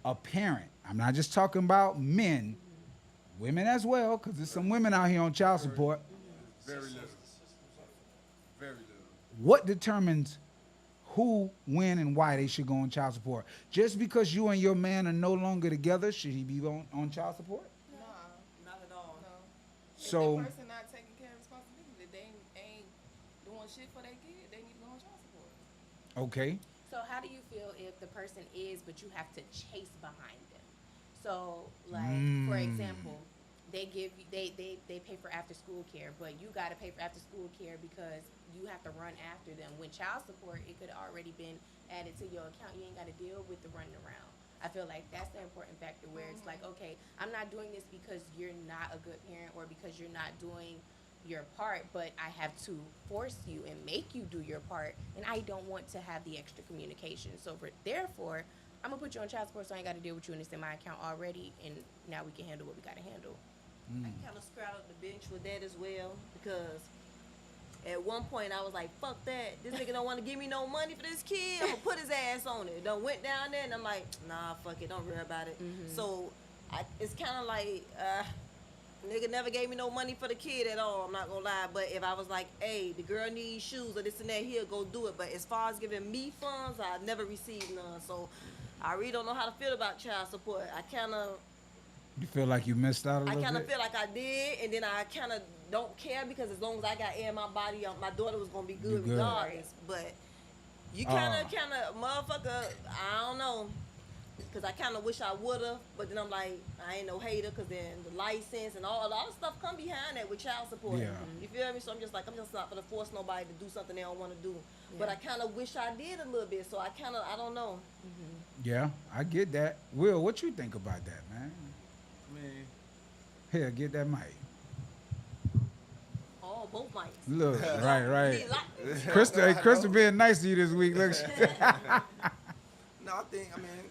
a parent, I'm not just talking about men, women as well, because there's some women out here on child support. Very little. Very little. What determines who, when, and why they should go on child support? Just because you and your man are no longer together, should he be on child support? No, Not at all. no. If So, that person not taking care of responsibility, they ain't doing shit for their kid, they need to go on child support. okay. So how do you feel if the person is, but you have to chase behind them? So, like, for example, they give you, they pay for after school care, but you got to pay for after school care because you have to run after them. When child support, it could already been added to your account. You ain't got to deal with the running around. I feel like that's the important factor where it's like, okay, I'm not doing this because you're not a good parent or because you're not doing your part, but I have to force you and make you do your part, and I don't want to have the extra communication. So therefore, I'm gonna put you on child support so I ain't got to deal with you, and it's in my account already, and now we can handle what we gotta handle. I kind of straddled the bench with that as well because at one point I was like, fuck that. This nigga don't want to give me no money for this kid. I'm going to put his ass on it. Done went down there and I'm like, nah, fuck it. Don't worry about it. So it's kind of like, nigga never gave me no money for the kid at all. I'm not going to lie. But if I was like, hey, the girl needs shoes or this and that, he'll go do it. But as far as giving me funds, I never received none. So I really don't know how to feel about child support. I kind of... You feel like you missed out a I little kind of bit? feel like I did, and then I kind of don't care because as long as I got air in my body, my daughter was gonna be good good. regardless. But you kind of, motherfucker, I don't know, because I kind of wish I would've, but then I'm like, I ain't no hater, because then the license and all a lot of stuff come behind that with child support. Yeah. You feel me? So I'm just not gonna force nobody to do something they don't want to do. But I kind of wish I did a little bit, so I don't know. Yeah, I get that. Will, what you think about that, man? I mean, Here, get that mic. Oh, both mics. Look, right. You need Crystal being nice to you this week. Look. no, I mean,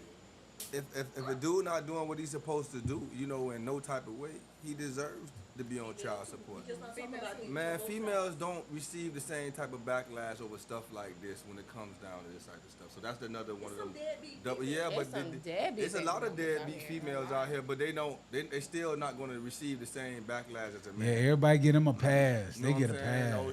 if a dude not doing what he's supposed to do, you know, in no type of way, he deserves to be on child support. Just not something about you. Man, females don't receive the same type of backlash over stuff like this when it comes down to this type of stuff. So that's another one of them. Yeah, but There's some deadbeat it's a lot of females out deadbeat here. females out here, but they still not going to receive the same backlash as a Yeah, man. everybody get him a pass. You know They what get a I'm saying? pass. Oh,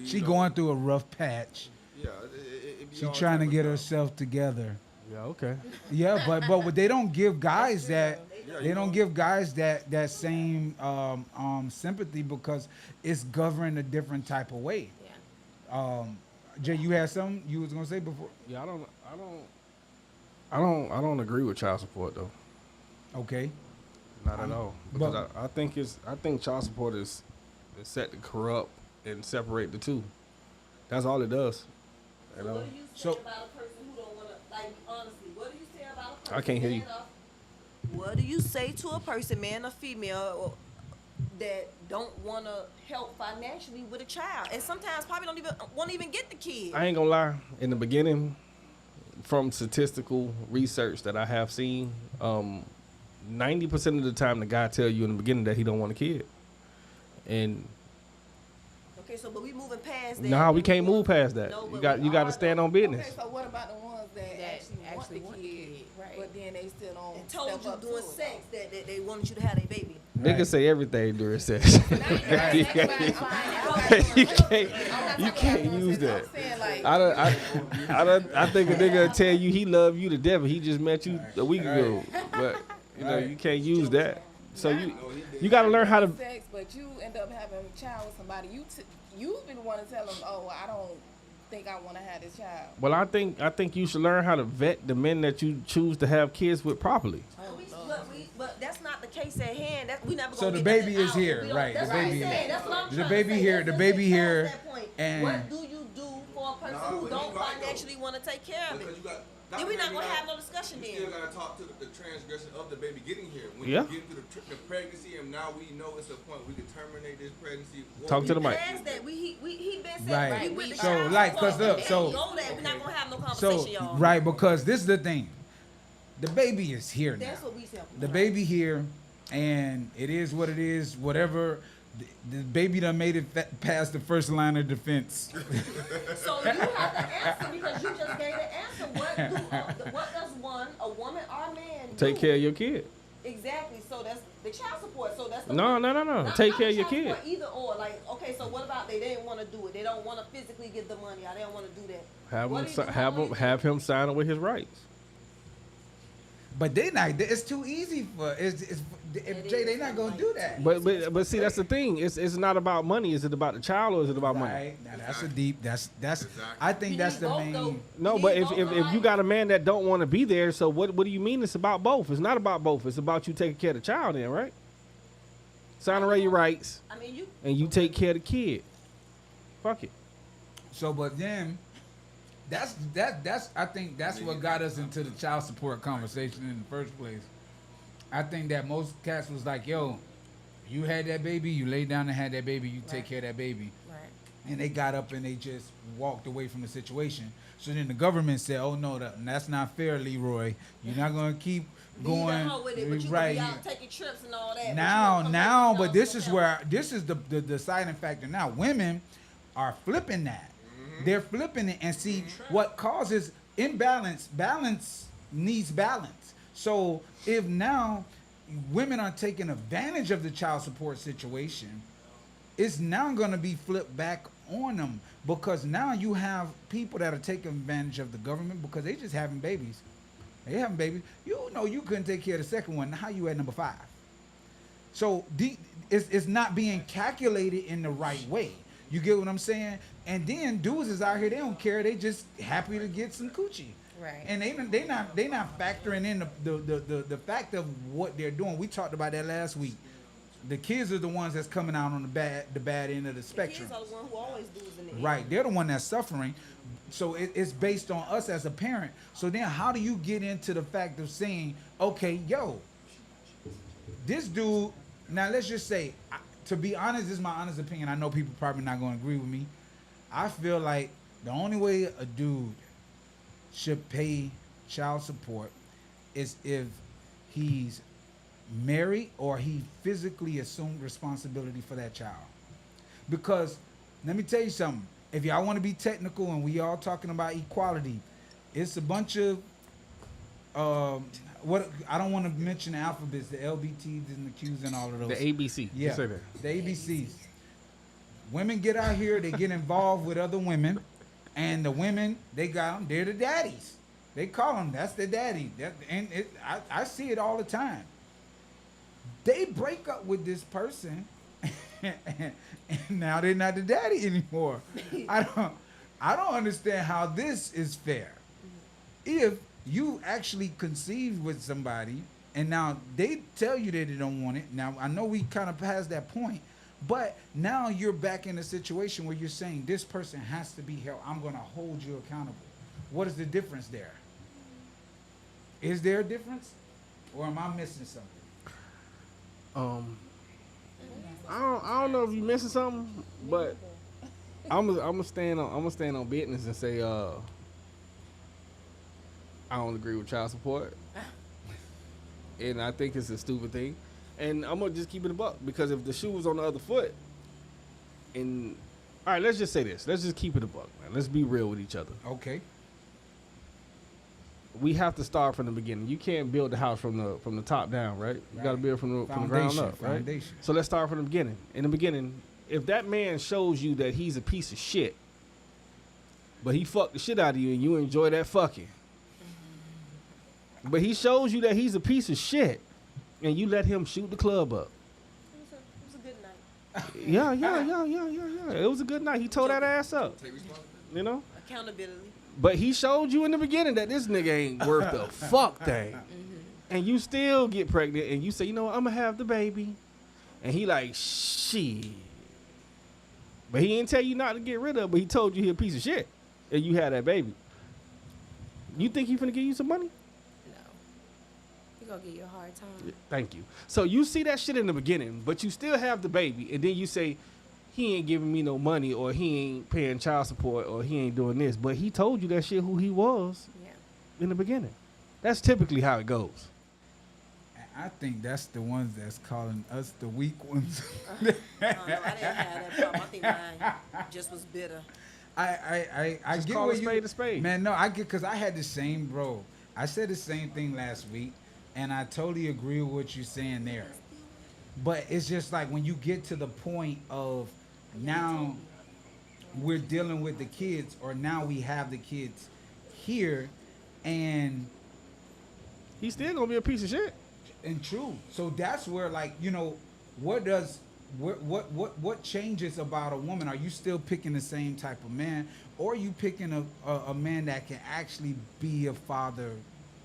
She you know, going through a rough patch. Yeah, it be She all trying to type of get stuff. herself together. Yeah, okay. Yeah, but they don't give guys that. Yeah, They you don't know. give guys that same sympathy because it's governed a different type of way. Yeah. Jay, you had something you was gonna say before? Yeah, I don't agree with child support though. Okay. Not at all. Because but- I think child support is set to corrupt and separate the two. That's all it does. You know? What do you say So- about a person who don't want to, like, honestly, what do you say about a person? I can't hear you. man or- What do you say to a person, man or female, that don't want to help financially with a child? And sometimes probably won't even get the kid. I ain't gonna lie. In the beginning, from statistical research that I have seen, 90% of the time the guy tell you in the beginning that he don't want a kid. And Okay, so but we moving past that. nah, we can't move past that. No, You but got we you got are, to stand though. on business. Okay, so what about the ones that, That actually want the kid, right. but then they still don't And told step you up to doing it? sex that they wanted you to have a baby. Niggas say everything during sex. you can't use that. I think a nigga will tell you he love you to death, but he just met you a week ago. But you know you can't use that. So you got to learn how to. Sex, but you end up having a child with somebody. You've been wanting to tell them, oh, I don't think I want to have this child. Well, I think you should learn how to vet the men that you choose to have kids with properly. But that's not the case at hand. We never. So gonna the get baby that is out. here, We don't- right, That's the what I'm baby- saying. That's what I'm the trying baby to say. here- Let's the just baby get here, past that point. and- What do you do for a person Nah, who but don't you right, though. financially want to take care of it? Because you got. Then we're not gonna have no discussion You then. still gotta talk to the transgression of the baby getting here. When Yeah. you get into the pregnancy, and now we know it's a point we can terminate this pregnancy. Talk to the mic. Past that, he been saying Right. we with the So, child like, support, 'cause look, but so- they go there, we're not gonna have no So conversation, y'all. right, because this is the thing. The baby is here now. That's what we said. The baby here, and it is what it is. Whatever. The baby done made it past the first line of defense. So you have to answer because you just gave the answer. What does a woman or a man do? Take care of your kid. Exactly. So that's the child support. So that's the No. Not- Take not care of your child kid. support Either or. Like, okay, so what about they didn't want to do it? They don't want to physically give the money. Or they don't want to do that. What do you do? What do you do? Have him sign away his rights. But they not. It's too easy for. Jay, they not gonna do that. But see, that's the thing. It's not about money. Is it about the child or is it about money? Right. Now that's a deep. That's. Exactly. I think You that's need the both, main. though. No, You but need if both if you alike. got a man that don't want to be there, so what do you mean it's about both? It's not about both. It's about you taking care of the child then, right? Sign away your rights I mean, you. and you take care of the kid. Fuck it. So, but then, that's. I think that's what got us into the child support conversation in the first place. I think that most cats was like, "Yo, you had that baby, you laid down and had that baby, you take Right. care of that baby," Right. and they got up and they just walked away from the situation. So then the government said, "Oh no, that's not fair, Leroy. You're not gonna keep Leave going that hoe with it, but you right." can be out taking trips and all that. Now, but this is where this is the deciding factor. Now, women are flipping that. They're flipping it and see what causes imbalance. Balance needs balance. So if now women are taking advantage of the child support situation, it's now going to be flipped back on them because now you have people that are taking advantage of the government because they just having babies. They having babies. You know you couldn't take care of the second one. How you at number 5? So it's not being calculated in the right way. You get what I'm saying? And then dudes is out here, they don't care. They just happy to get some coochie. Right. And they not factoring in the fact of what they're doing. We talked about that last week. The kids are the ones that's coming out on the bad end of the spectrum. Kids are the one who always do in the end. Right, they're the one that's suffering. So it's based on us as a parent. So then how do you get into the fact of saying, okay, yo, this dude, now let's just say, to be honest, this is my honest opinion. I know people probably not going to agree with me. I feel like the only way a dude should pay child support is if he's married or he physically assumed responsibility for that child. Because let me tell you something. If y'all want to be technical and we all talking about equality, it's a bunch of what I don't want to mention the alphabets, the LBTs and the Qs and all of those. The ABC. Yeah, Just say that. the ABCs. Women get out here, they get involved with other women, and the women, they got them, they're the daddies. They call him, that's the daddy. I see it all the time. They break up with this person, and now they're not the daddy anymore. I don't understand how this is fair. If you actually conceived with somebody, and now they tell you that they don't want it. Now I know we kind of passed that point, but now you're back in a situation where you're saying this person has to be held. I'm going to hold you accountable. What is the difference there? Is there a difference, or am I missing something? I don't know if you missing something, but I'm gonna stand on business and say I don't agree with child support, and I think it's a stupid thing, and I'm gonna just keep it a buck because if the shoe was on the other foot, and all right, let's just say this, let's just keep it a buck, man. Let's be real with each other. Okay. We have to start from the beginning. You can't build the house from the top down, right? You got to build from the ground up, right? Foundation. So let's start from the beginning. In the beginning, if that man shows you that he's a piece of shit, but he fucked the shit out of you and you enjoy that fucking, but he shows you that he's a piece of shit and you let him shoot the club up. It was a good night. Yeah. It was a good night. He tore that ass up. Take responsibility. You know? Accountability. But he showed you in the beginning that this nigga ain't worth the fuck thing. And you still get pregnant and you say, you know what, I'm going to have the baby. And he like, shit. But he didn't tell you not to get rid of it, but he told you he a piece of shit. And you had that baby. You think he finna give you some money? No. You're going to get you a hard time. Yeah, thank you. So you see that shit in the beginning, but you still have the baby. And then you say, he ain't giving me no money, or he ain't paying child support, or he ain't doing this. But he told you that shit who he was in the beginning. That's typically how it goes. I think that's the ones that's calling us the weak ones. I don't know. I didn't have that problem. I think mine just was bitter. I Just get call what a spade a spade. Man, no, I get, because I had the same, bro. I said the same thing last week, and I totally agree with what you're saying there. But it's just like when you get to the point of now we're dealing with the kids, or now we have the kids here, and He's still gonna be a piece of shit. true. So that's where, like, you know, what changes about a woman? Are you still picking the same type of man, or are you picking a man that can actually be a father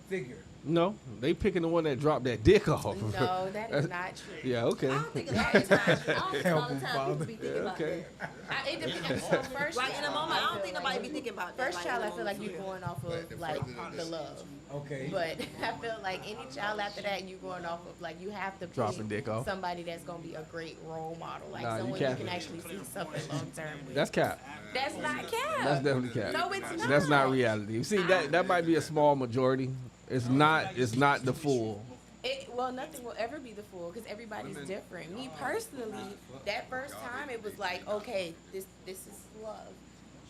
figure? No, they picking the one that dropped that dick off. No, that is not true. Yeah, okay. I don't think that is not true. I don't think all the Help him, time people be thinking about okay. that. It depends. So first Right in the child, moment, I don't feel think like nobody be thinking about that. First like, child, in I the feel like moment. you're going off of like the love. Okay. But I feel like any child after that, you're going off of like you have to Dropping pick dick off. somebody that's gonna be a great role model, like Nah, you someone you can't. can actually see something long term with. That's cap. That's not cap. That's definitely cap. No, it's not. That's not reality. See, that might be a small majority. It's not the full. Well, nothing will ever be the full because everybody's different. Me personally, that first time it was like, okay, this is love.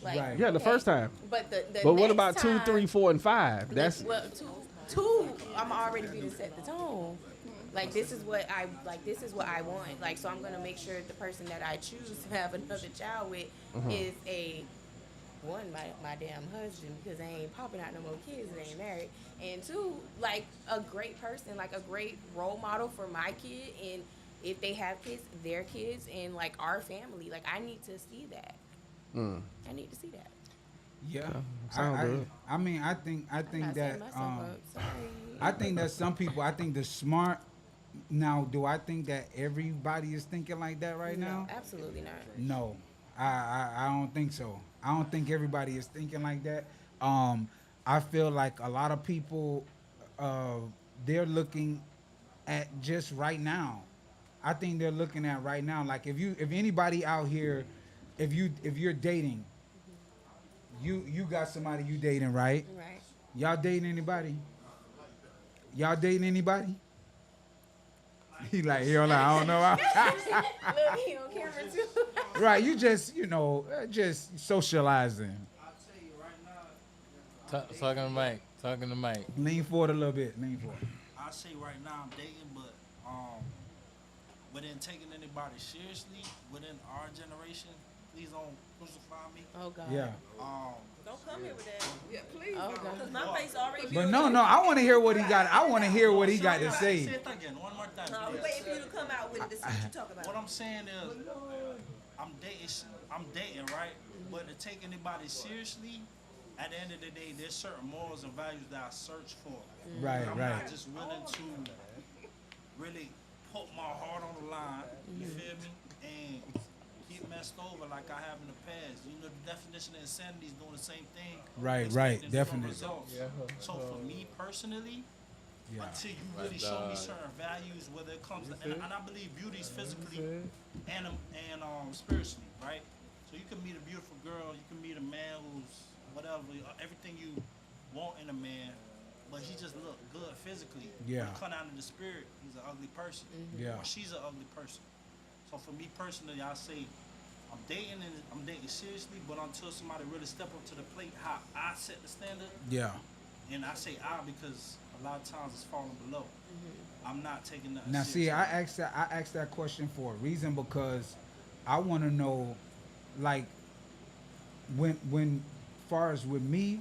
Like, Right. Yeah, the okay. first time. But the But what next about 2, time- 3, 4, and 5? That's well, two. I'm already be to set the tone. Like this is what I like. This is what I want. Like so, I'm gonna make sure the person that I choose to have another child with is my damn husband, because they ain't popping out no more kids. They ain't married. And 2, like a great person, like a great role model for my kid. And if they have kids, their kids, and like our family. Like I need to see that. I need to see that. Yeah. sound good. I mean, I think I'm not that setting myself up. Sorry. I think that some people, I think the smart. Now, do I think that everybody is thinking like that right now? No, absolutely not. No, I don't think so. I don't think everybody is thinking like that. I feel like a lot of people, they're looking at just right now. I think they're looking at right now. Like if anybody out here, if you're dating, you got somebody you dating, right? Right. Y'all dating anybody? Y'all dating anybody? He like, I don't know. Look, he on camera too. Right, you just, just socializing. Talking to Mike. Talking to Mike. Lean forward a little bit. Lean forward. I say right now I'm dating, but within taking anybody seriously within our generation, please don't crucify me. Oh God. Yeah. Don't come here with that. Yeah, please. Oh, don't. God. Cause my face already. But built no, up. no, I want to hear what he got. I want to hear what he got to Say say. it again, one more time. No, we waiting for you to come out with it to see what you talk about. What I'm saying is, I'm dating, right? But to take anybody seriously, at the end of the day, there's certain morals and values that I search for. Right, I'm right. not just willing to really put my heart on the line, you feel me? And get messed over like I have in the past. You know, the definition of insanity is doing the same thing. Right, expecting right, different definitely. results. So for me personally, Yeah. until you really show me certain values, whether it comes to, and I believe beauty is physically and spiritually, right? So you can meet a beautiful girl, you can meet a man who's whatever, everything you want in a man, but he just look good physically. Yeah. When you come out in the spirit, he's an ugly person. Yeah. Or she's an ugly person. So for me personally, I say I'm dating seriously, but until somebody really step up to the plate, how I set the standard, Yeah. and I say I because a lot of times it's falling below. I'm not taking that. Now, see, I asked that question for a reason because I want to know, like, when far as with me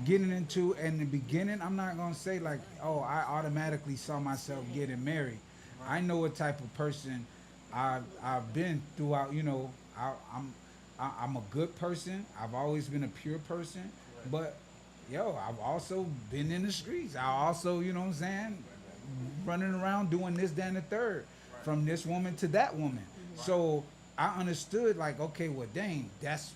getting into in the beginning, I'm not gonna say like, oh, I automatically saw myself getting married. I know what type of person I've been throughout. You know, I'm a good person. I've always been a pure person, but yo, I've also been in the streets. I also, you know what I'm saying, running around doing this, that, and the third, from this woman to that woman. So I understood, like, okay, well, dang, that's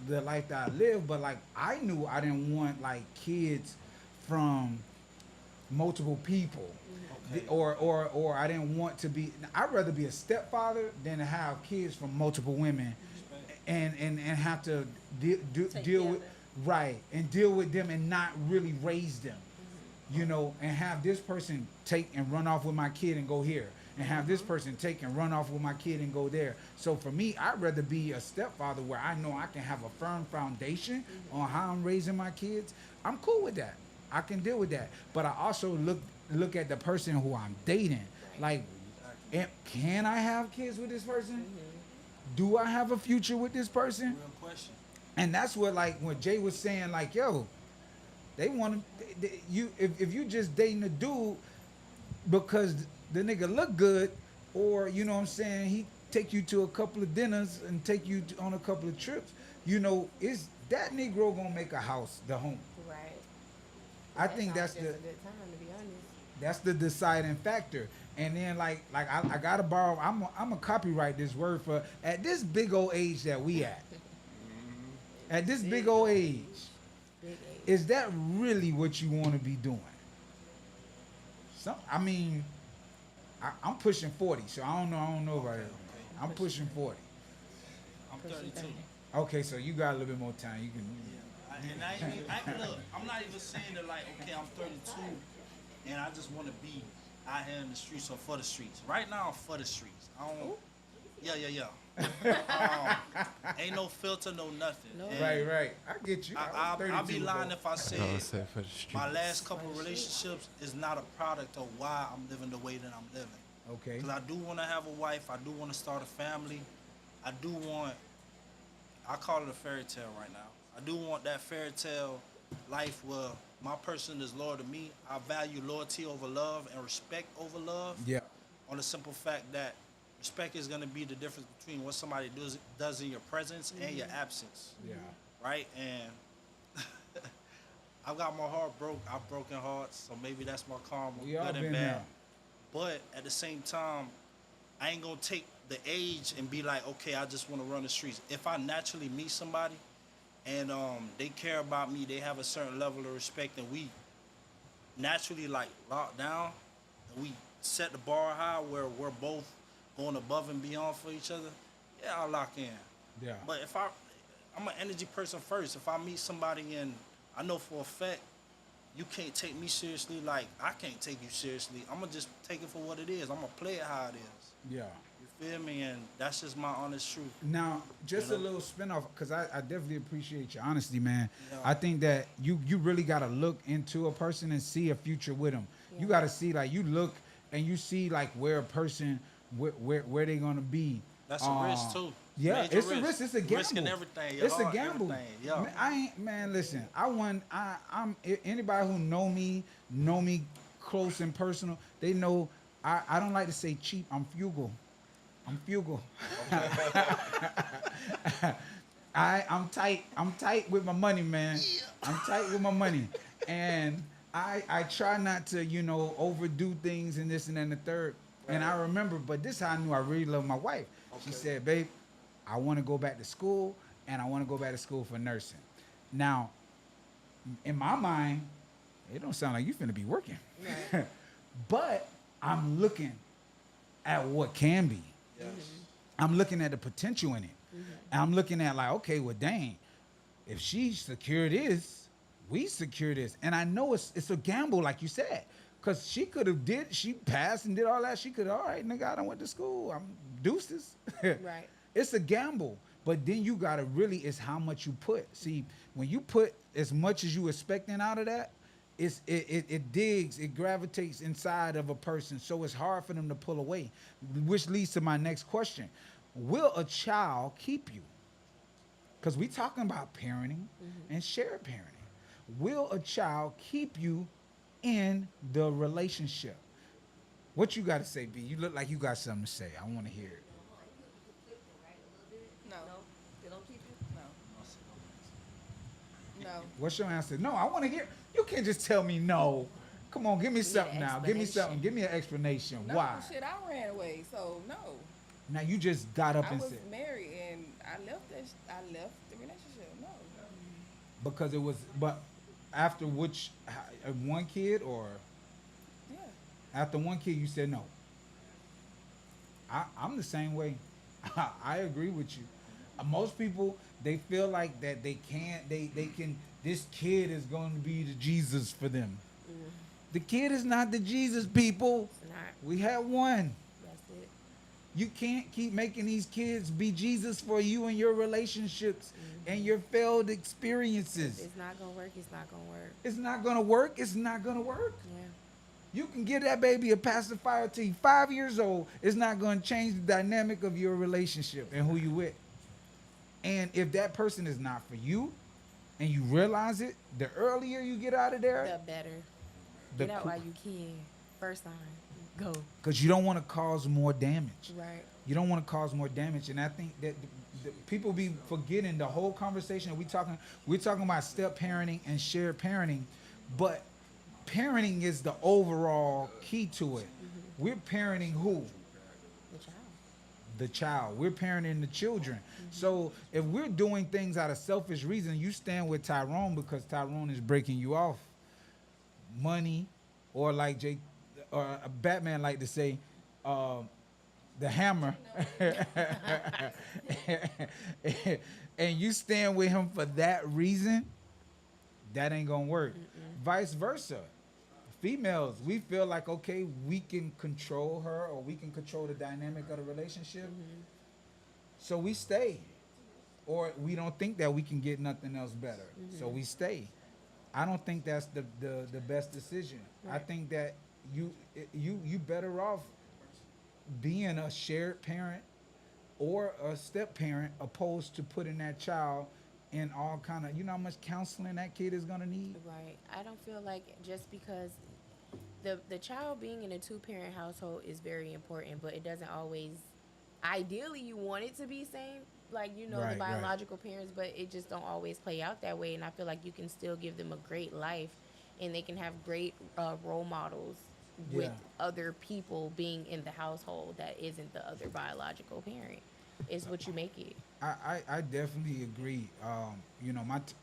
the life that I live. But like, I knew I didn't want like kids from multiple people, or I didn't want to be. I'd rather be a stepfather than to have kids from multiple women, and have to deal with. Right, and deal with them and not really raise them, you know, and have this person take and run off with my kid and go here, and have this person take and run off with my kid and go there. So for me, I'd rather be a stepfather where I know I can have a firm foundation on how I'm raising my kids. I'm cool with that. I can deal with that. But I also look at the person who I'm dating. Like, can I have kids with this person? Do I have a future with this person? Real question. And that's what, like, when Jay was saying, like, yo, they want to, you, if you just dating a dude because the nigga look good, or, you know what I'm saying, he take you to a couple of dinners and take you on a couple of trips, you know, is that Negro gonna make a house the home? Right. I think that's just the a good time, to be honest. that's the deciding factor. And then like I gotta borrow. I'm gonna copyright this word for at this big old age that we at. At this big old age, Big age. is that really what you want to be doing? I mean, I'm pushing 40, so I don't know about it. I'm pushing 40. I'm 32. Okay, so you got a little bit more time. You can. And look, I'm not even saying that like, okay, I'm 32 and I just want to be out here in the streets or for the streets. Right now, I'm for the streets. I don't. Yeah. Ain't no filter, no nothing. No. And Right. I get you. I'll be lying if I said for the my last couple of relationships is not a product of why I'm living the way that I'm living. Okay. Because I do want to have a wife. I do want to start a family. I do want, I call it a fairy tale right now. I do want that fairy tale life where my person is loyal to me. I value loyalty over love and respect over love. Yeah. On the simple fact that respect is going to be the difference between what somebody does in your presence and your absence. Yeah. Right? And I've got my heart broke. I've broken hearts, so maybe that's my karma. We all good and been bad. there. But at the same time, I ain't gonna take the age and be like, okay, I just want to run the streets. If I naturally meet somebody and they care about me, they have a certain level of respect, and we naturally like lock down, and we set the bar high where we're both going above and beyond for each other, yeah, I'll lock in. Yeah. But if I'm an energy person first. If I meet somebody and I know for a fact you can't take me seriously, like I can't take you seriously, I'm gonna just take it for what it is. I'm gonna play it how it is. Yeah. You feel me? And that's just my honest truth. Now, just You a know? little spinoff, because I definitely appreciate your honesty, man. Yeah. I think that you really got to look into a person and see a future with them. You got to see, like, you look and you see, like, where a person, where they going to be. That's a risk too. Yeah, Major it's a risk. It's a gamble. Risking everything. Your It's a heart, gamble. everything. Yeah. Man, I ain't man. Listen, anybody who know me close and personal. They know I don't like to say cheap. I'm frugal. I'm frugal. I'm tight. I'm tight with my money, man. I'm tight with my money, and I try not to overdo things and this and that and the third. And I remember, but this is how I knew I really loved my wife. She said, "Babe, I want to go back to school, and I want to go back to school for nursing." Now, in my mind, it don't sound like you finna be working, but I'm looking at what can be. Yes. I'm looking at the potential in it. And I'm looking at like, okay, well, dang, if she secured this, we secure this. And I know it's a gamble, like you said, because she could have she passed and did all that. She could have, all right, nigga, I done went to school. I'm deuces. Right. It's a gamble. But then you got to really, it's how much you put. See, when you put as much as you expecting out of that, it digs, it gravitates inside of a person. So it's hard for them to pull away, which leads to my next question. Will a child keep you? Because we talking about parenting and shared parenting. Will a child keep you in the relationship? What you got to say, B? You look like you got something to say. I want to hear it. No. They don't keep you? No. No. What's your answer? No, I want to hear. You can't just tell me no. Come on, give me an something now. Give me explanation. something. Give me an explanation. No, Why? shit, I ran away, so no. Now you just got up I and was said married and I left the relationship. No. because it was. But after which one kid or Yeah. after one kid you said no. I'm the same way. I agree with you. Most people they feel like that they can't. They can. This kid is going to be the Jesus for them. The kid is not the Jesus, people. It's not. We had one. That's it. You can't keep making these kids be Jesus for you and your relationships and your failed experiences. It's not gonna work. It's not gonna work. It's not gonna work. It's not gonna work. Yeah. You can give that baby a pacifier till he's 5 years old. It's not gonna change the dynamic of your relationship and who you with. And if that person is not for you, and you realize it, the earlier you get out of there, The better. the Get out while you can. First time. Go. because you don't want to cause more damage. Right. You don't want to cause more damage, and I think that the people be forgetting the whole conversation. We're talking about step parenting and shared parenting, but parenting is the overall key to it. We're parenting who? The child. The child. We're parenting the children. So if we're doing things out of selfish reason, you stand with Tyrone because Tyrone is breaking you off. Money, or like Batman like to say, the hammer. And you stand with him for that reason, that ain't gonna work. Vice versa. Females, we feel like, okay, we can control her or we can control the dynamic of the relationship. So we stay. Or we don't think that we can get nothing else better. So we stay. I don't think that's the best decision. I think that you better off being a shared parent or a step parent opposed to putting that child in all kind of, you know how much counseling that kid is gonna need? Right. I don't feel like just because the child being in a 2-parent household is very important, but it doesn't always. Ideally, you want it to be same, like Right, the right. biological parents, but it just don't always play out that way. And I feel like you can still give them a great life, and they can have great role models with Yeah. other people being in the household that isn't the other biological parent. Is what you make it. I definitely agree.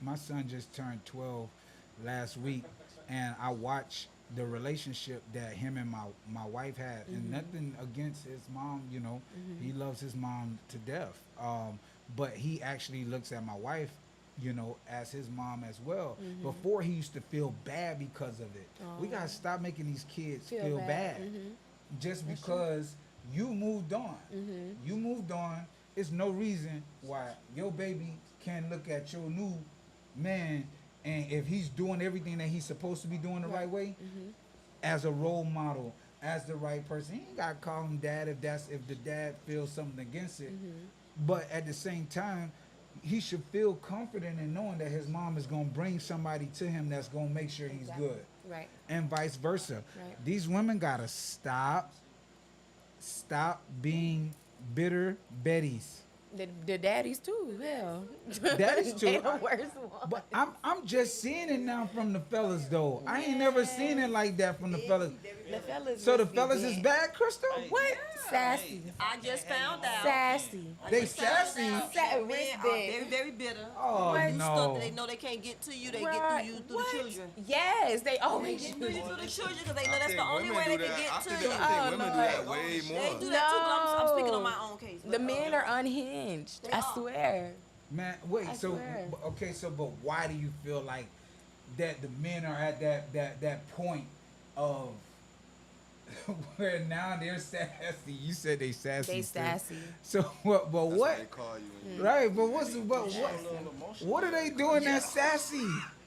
My son just turned 12 last week, and I watched the relationship that him and my wife had, and nothing against his mom. He loves his mom to death. But he actually looks at my wife, as his mom as well. Before he used to feel bad because of it. We gotta stop making these kids feel bad. Just because you moved on. You moved on. It's no reason why your baby can't look at your new man, and if he's doing everything that he's supposed to be doing the right way, as a role model, as the right person, he ain't gotta call him dad if the dad feels something against it. but at the same time, he should feel confident in knowing that his mom is gonna bring somebody to him that's gonna make sure he's Exactly. good, Right. and vice versa. Right. These women gotta stop being bitter Bettys. The daddies too. Hell. Daddies too. They the worst one. But I'm just seeing it now from the fellas though. I ain't never seen it like that from the fellas. The fellas. So the must be fellas is bad, Crystal? What? Sassy. I just found out. Sassy. They sassy. Men are Wristband. very, very bitter. Oh What? Stuff no. that they know they can't get to you, they get Right. through you through What? the children. Yes, they They always get do. through you through the children because they know I that's think the only women way they do can that. get I to think you. that- I think women do that no. way They more. do that too, but I'm speaking on my own case. The men are unhinged. They I are. swear. Man, wait, I so swear. okay, so but why do you feel like that the men are at that point of where now they're sassy? You said they sassy. They sis. sassy. So what but That's what? they call you when you- Right, but what's Show a what little emotion. what are they doing that's sassy?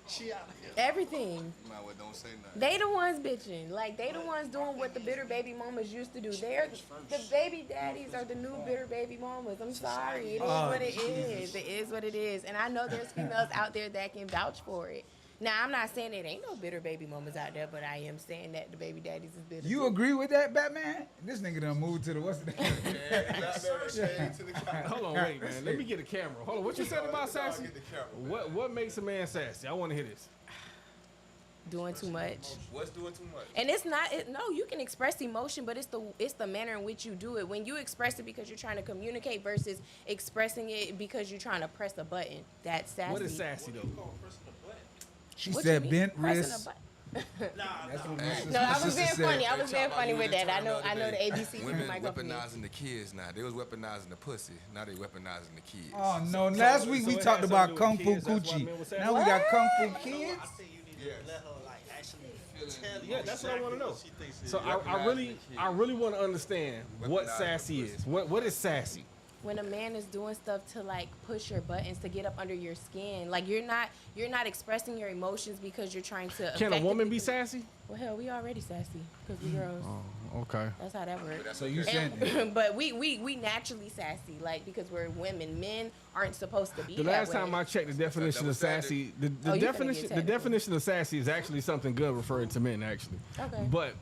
She out here. Everything. You might well don't say nothing. They the ones bitching. Like they the ones doing what the bitter baby mamas used to do. They're the baby daddies are the new bitter baby mamas. I'm sorry. It is Oh, what it is. It is what it is. And I know there's females out there that can vouch for it. Now I'm not saying it ain't no bitter baby mamas out there, but I am saying that the baby daddies is bitter. You too. agree with that, Batman? This nigga done moved to the what's the name? Hold on, wait, man. Let me get a camera. Hold on. What you said about sassy? What makes a man sassy? I want to hear this. doing too much. What's doing too much? And it's not no, you can express emotion, but it's the manner in which you do it. When you express it because you're trying to communicate versus expressing it because you're trying to press a button. That's sassy. What is sassy though? She What said you mean, bent pressing a wrist. button? That's what my sister- No, I my was sister being said. funny. I was being funny with that. I Talking know about the today. ABC Women might go for me. weaponizing the kids now. They was weaponizing the pussy. Now they weaponizing the kids. Oh no! Last week we it talked has about something Kung to Fu do with kids, that's why Coochie. men were sassy? Now we got Kung Fu I Kids. think you need to let her like actually tell you. Yeah, that's what I want to know. what she thinks it So is. I really want to understand what Weaponizing sassy the is. What is sassy? When a man is doing stuff to like push your buttons to get up under your skin, like you're not expressing your emotions because you're trying to. Can a woman effectively- be sassy? Well, hell, we already sassy because we girls. Okay. That's how that works. So you And- said but we naturally sassy, like because we're women. Men aren't supposed to be. The that last way. time I checked the definition of double standard. sassy, Oh, you finna get the technical. definition of sassy is actually something good referring to men actually. Okay. But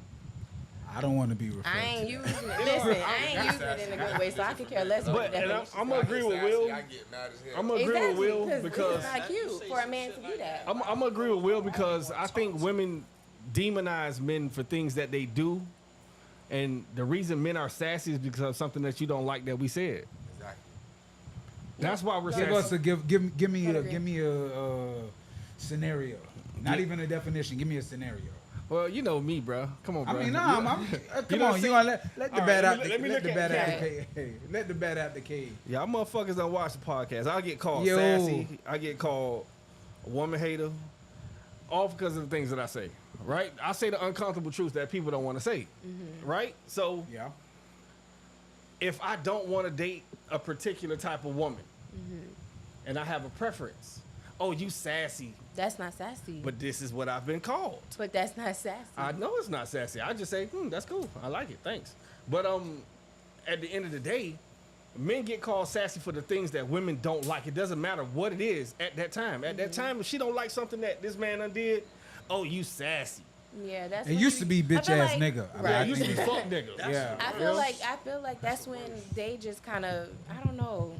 I don't want to be referred I to. ain't using it. Listen, I ain't using it in a good way, so I could care less what but the and definition. I'm gonna agree with Will. I get mad as hell. I'm gonna agree with Will Exactly, because it's not cute for a man to do that. I'm gonna agree with Will because I think women demonize men for things that they do, and the reason men are sassy is because of something that you don't like that we said. Exactly. That's why we're Give us sassy. a give me a Agree. scenario. Not even a definition. Give me a scenario. Well, you know me, bro. Come on, I bro. mean, no, come don't on. see- You gonna let the All bat right, out the let me let the look bat at- out the cage. Hey, let the bat out the cage. Y'all motherfuckers don't watch the podcast. I get called Yo. sassy. I get called a woman hater. All because of the things that I say. Right? I say the uncomfortable truth that people don't want to say. Right? So Yeah. if I don't want to date a particular type of woman and I have a preference, oh, you sassy, That's not sassy. but this is what I've been called. But that's not sassy. I know it's not sassy. I just say, that's cool. I like it. Thanks. But at the end of the day, men get called sassy for the things that women don't like. It doesn't matter what it is at that time. At that time, if she don't like something that this man undid, oh, you sassy. Yeah, that's. It when used you- to be I bitch feel ass like- nigga. I mean, Right. Yeah, I it used to be think- fuck nigga. Yeah. I feel like that's when they just kind of, I don't know.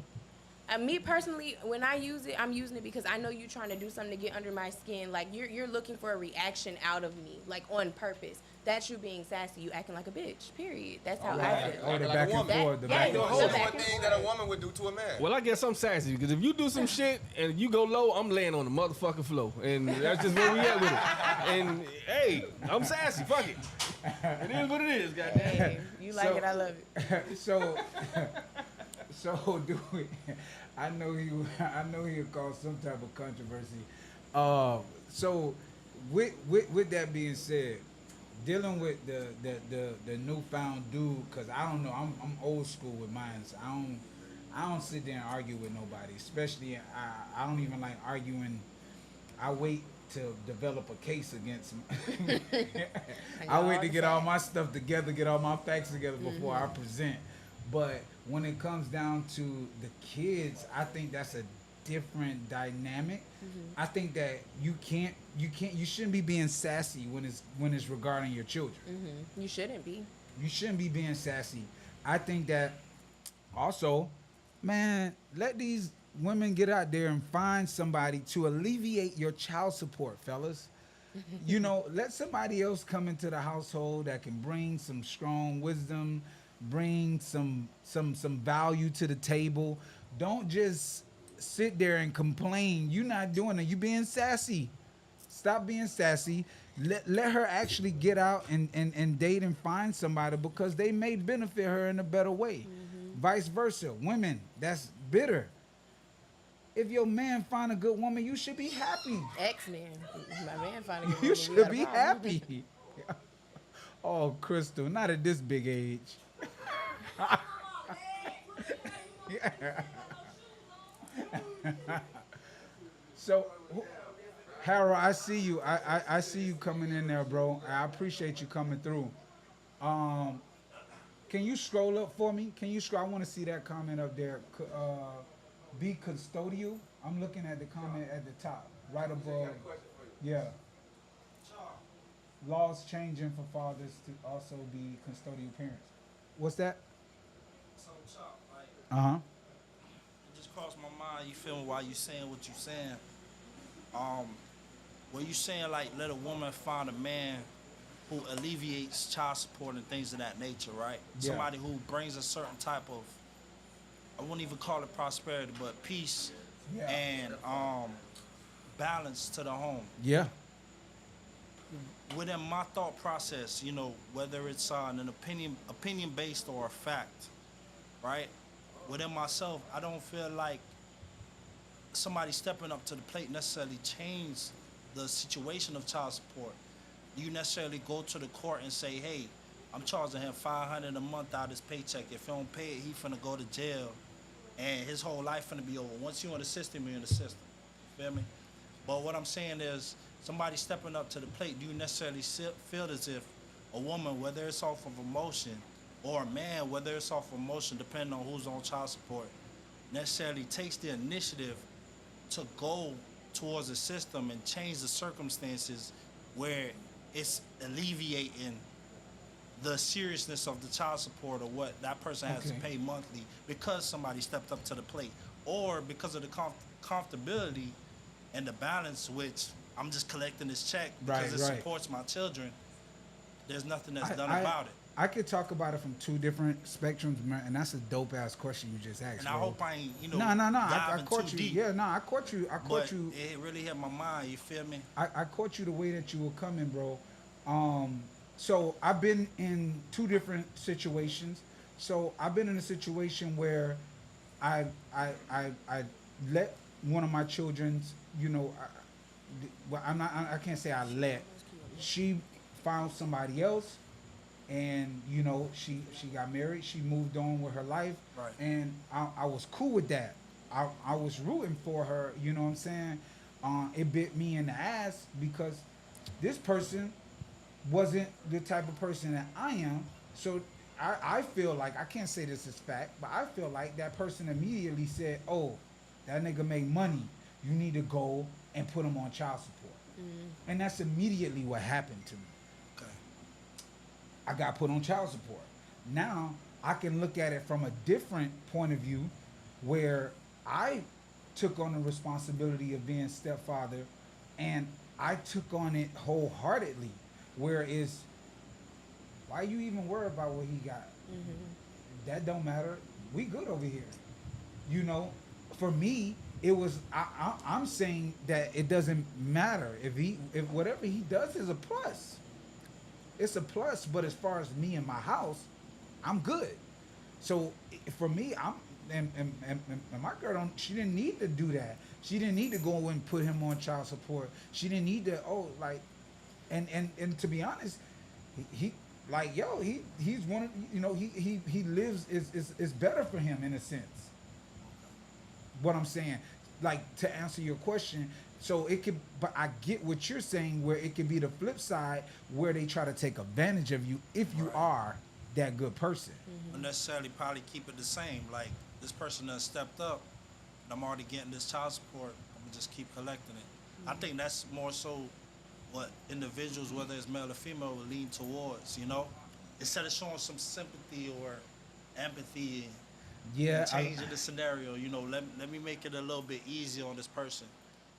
Me personally, when I use it, I'm using it because I know you're trying to do something to get under my skin. Like you're looking for a reaction out of me, like on purpose. That's you being sassy. You acting like a bitch. Period. That's how I feel. Oh, the Like a back and woman. forth. The Yeah, back and yeah, Doing forth. the some back more and things forth. that a woman would do to a man. Well, I guess I'm sassy because if you do some shit and you go low, I'm laying on the motherfucking floor, and that's just where we at with it. And hey, I'm sassy. Fuck it. It is what it is, goddamn. Hey, you like So- it, I love it. so do we? I know he'll cause some type of controversy. So with that being said, dealing with the newfound dude, cause I don't know, I'm old school with mine. So I don't sit there and argue with nobody. Especially I don't even like arguing. I wait to develop a case against him. I wait to get all my stuff together, get all my facts together before I present. But when it comes down to the kids, I think that's a different dynamic. I think that you shouldn't be being sassy when it's regarding your children. You shouldn't be. You shouldn't be being sassy. I think that also, man, let these women get out there and find somebody to alleviate your child support, fellas. You know, let somebody else come into the household that can bring some strong wisdom, bring some value to the table. Don't just sit there and complain. You're not doing it. You being sassy. Stop being sassy. Let her actually get out and date and find somebody because they may benefit her in a better way. Vice versa. Women, that's bitter. If your man find a good woman, you should be happy. Ex-man. My man finally. You should be happy. Oh, Crystal, not at this big age. Yeah. So, Harold, I see you. I see you coming in there, bro. I appreciate you coming through. Can you scroll up for me? Can you scroll? I want to see that comment up there. Be custodial. I'm looking at the comment at the top, right above. Yeah. Laws changing for fathers to also be custodial parents. What's that? So, Chop, like, Uh-huh. it just crossed my mind, you feel me, while you saying what you saying. When you saying, like, let a woman find a man who alleviates child support and things of that nature, right? Yeah. Somebody who brings a certain type of, I wouldn't even call it prosperity, but peace Yeah. and balance to the home. Yeah. Within my thought process, you know, whether it's an opinion based or a fact, right? Within myself, I don't feel like somebody stepping up to the plate necessarily change the situation of child support. You necessarily go to the court and say, hey, I'm charging him $500 a month out of his paycheck. If he don't pay it, he finna go to jail and his whole life finna be over. Once you're in the system, you're in the system. Feel me? But what I'm saying is, somebody stepping up to the plate, do you necessarily feel as if a woman, whether it's off of emotion, or a man, whether it's off of emotion, depending on who's on child support, necessarily takes the initiative to go towards the system and change the circumstances where it's alleviating the seriousness of the child support or what that person has to Okay. pay monthly because somebody stepped up to the plate, or because of the comfortability and the balance, which I'm just collecting this check because it Right. supports my children. There's nothing that's I- done I- about it. I could talk about it from two different spectrums, man, and that's a dope ass question you just asked. And I bro. hope I ain't, you know, No. I diving caught too you. deep. Yeah, no, I caught you. I caught But you. it really hit my mind. You feel me? I caught you the way that you were coming, bro. So I've been in two different situations. So I've been in a situation where I let one of my children's, you know, well, I can't say I let. She found somebody else, and you know, she got married. She moved on with her life, Right. and I was cool with that. I was rooting for her. You know what I'm saying? It bit me in the ass because this person wasn't the type of person that I am. So I feel like, I can't say this is fact, but I feel like that person immediately said, "Oh, that nigga make money. You need to go and put him on child support." And that's immediately what happened to me. Okay. I got put on child support. Now I can look at it from a different point of view where I took on the responsibility of being stepfather and I took on it wholeheartedly. Whereas, why you even worry about what he got? That don't matter. We good over here. You know, for me, it was, I'm saying that it doesn't matter. If whatever he does is a plus. It's a plus, but as far as me and my house, I'm good. So for me, and my girl she didn't need to do that. She didn't need to go and put him on child support. She didn't need to, and to be honest, he's one of, you know, he lives, is better for him in a sense. What I'm saying, like, to answer your question, so it could, but I get what you're saying, where it could be the flip side, where they try to take advantage of you if you are that good person. Don't necessarily probably keep it the same. Like this person done stepped up, and I'm already getting this child support. I'm gonna just keep collecting it. I think that's more so what individuals, whether it's male or female, will lean towards. You know, instead of showing some sympathy or empathy Yeah, and changing the scenario. You know, let me make it a little bit easier on this person,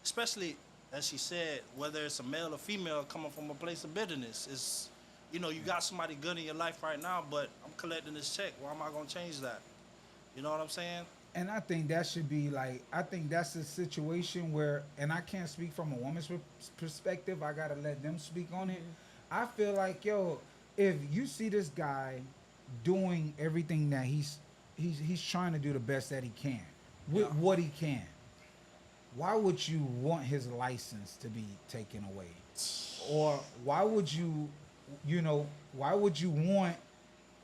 especially as she said, whether it's a male or female coming from a place of bitterness. It's, you know, you got somebody good in your life right now, but I'm collecting this check. Why am I gonna change that? You know what I'm saying? and I think that should be like, I think that's a situation where, and I can't speak from a woman's perspective. I gotta let them speak on it. I feel like, yo, if you see this guy doing everything that he's trying to do the best that he can with what he can, why would you want his license to be taken away? Or why would you, why would you want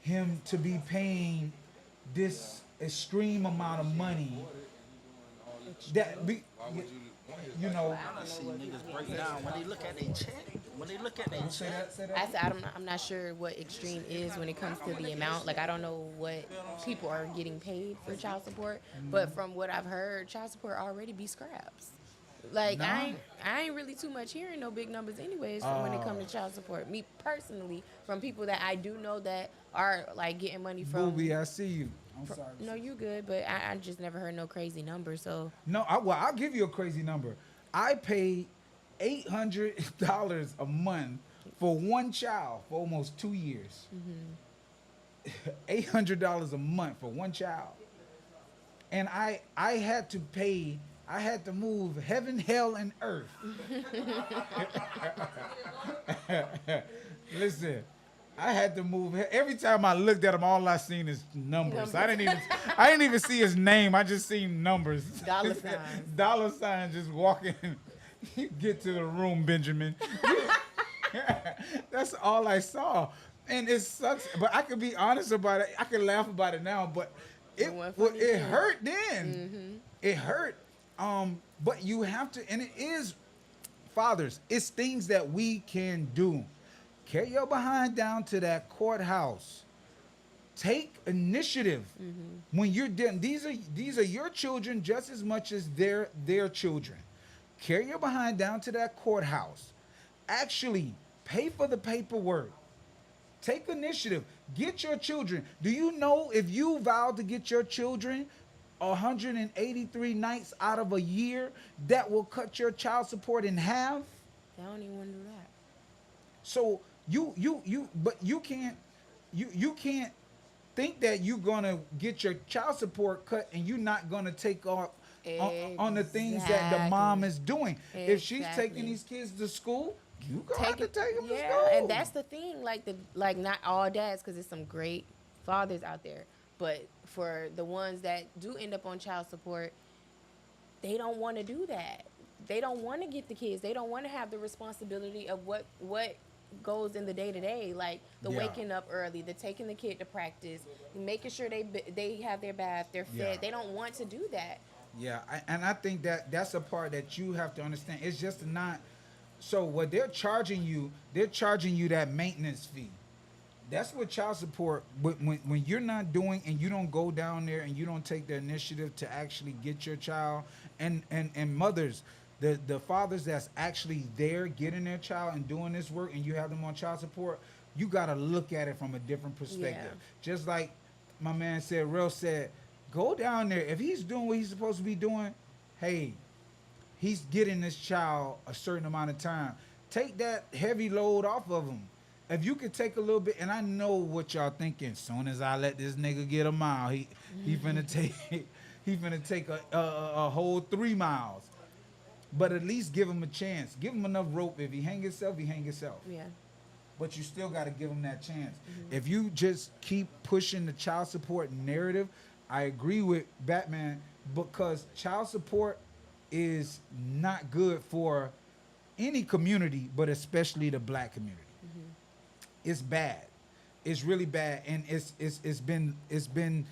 him to be paying this extreme amount of money that be, you know, I see niggas break down when they look at their check. When they look at their say check. that. I said I'm not sure what extreme is when it comes to the amount. Like I don't know what people are getting paid for child support, but from what I've heard, child support already be scraps. Like I ain't really too much hearing no big numbers anyways from when it comes to child support. Me personally, from people that I do know that are like getting money from. Booby, I see you. I'm sorry. No, you good, but I just never heard no crazy numbers. So No, I'll give you a crazy number. I pay $800 a month for one child for almost 2 years. $800 a month for one child, and I had to pay. I had to move heaven, hell, and earth. Listen, I had to move. Every time I looked at him, all I seen is numbers. I didn't even see his name. I just seen numbers. Dollar signs. Dollar signs just walking. Get to the room, Benjamin. That's all I saw, and it sucks. But I can be honest about it. I can laugh about it now, but it hurt then. It hurt. But you have to, and it is, fathers, it's things that we can do. Carry your behind down to that courthouse. Take initiative when you're done. These are your children just as much as their children. Carry your behind down to that courthouse. Actually, pay for the paperwork. Take initiative. Get your children. Do you know if you vowed to get your children 183 nights out of a year, that will cut your child support in half? they don't even want to do that. So but you can't think that you're gonna get your child support cut and you're not gonna take off on the things that the mom is doing. If she's taking these kids to school, you gonna have to take them to school. And that's the thing. Like not all dads, because there's some great fathers out there, but for the ones that do end up on child support, they don't want to do that. They don't want to get the kids. They don't want to have the responsibility of what goes in the day to day, like the waking up early, the taking the kid to practice, making sure they have their bath, they're fed. Yeah. They don't want to do that. Yeah, and I think that's a part that you have to understand. It's just not. So what they're charging you that maintenance fee. That's what child support. But when you're not doing and you don't go down there and you don't take the initiative to actually get your child, and mothers, the fathers that's actually there getting their child and doing this work, and you have them on child support, you got to look at it from a different perspective. Yeah. Just like my man said, Real said, go down there. If he's doing what he's supposed to be doing, hey, he's getting this child a certain amount of time. Take that heavy load off of him. If you could take a little bit, and I know what y'all thinking. Soon as I let this nigga get a mile, he finna take a whole 3 miles. But at least give him a chance. Give him enough rope. If he hang himself, he hang himself. Yeah. But you still got to give him that chance. If you just keep pushing the child support narrative, I agree with Batman, because child support is not good for any community, but especially the black community. It's bad. It's really bad, and it's been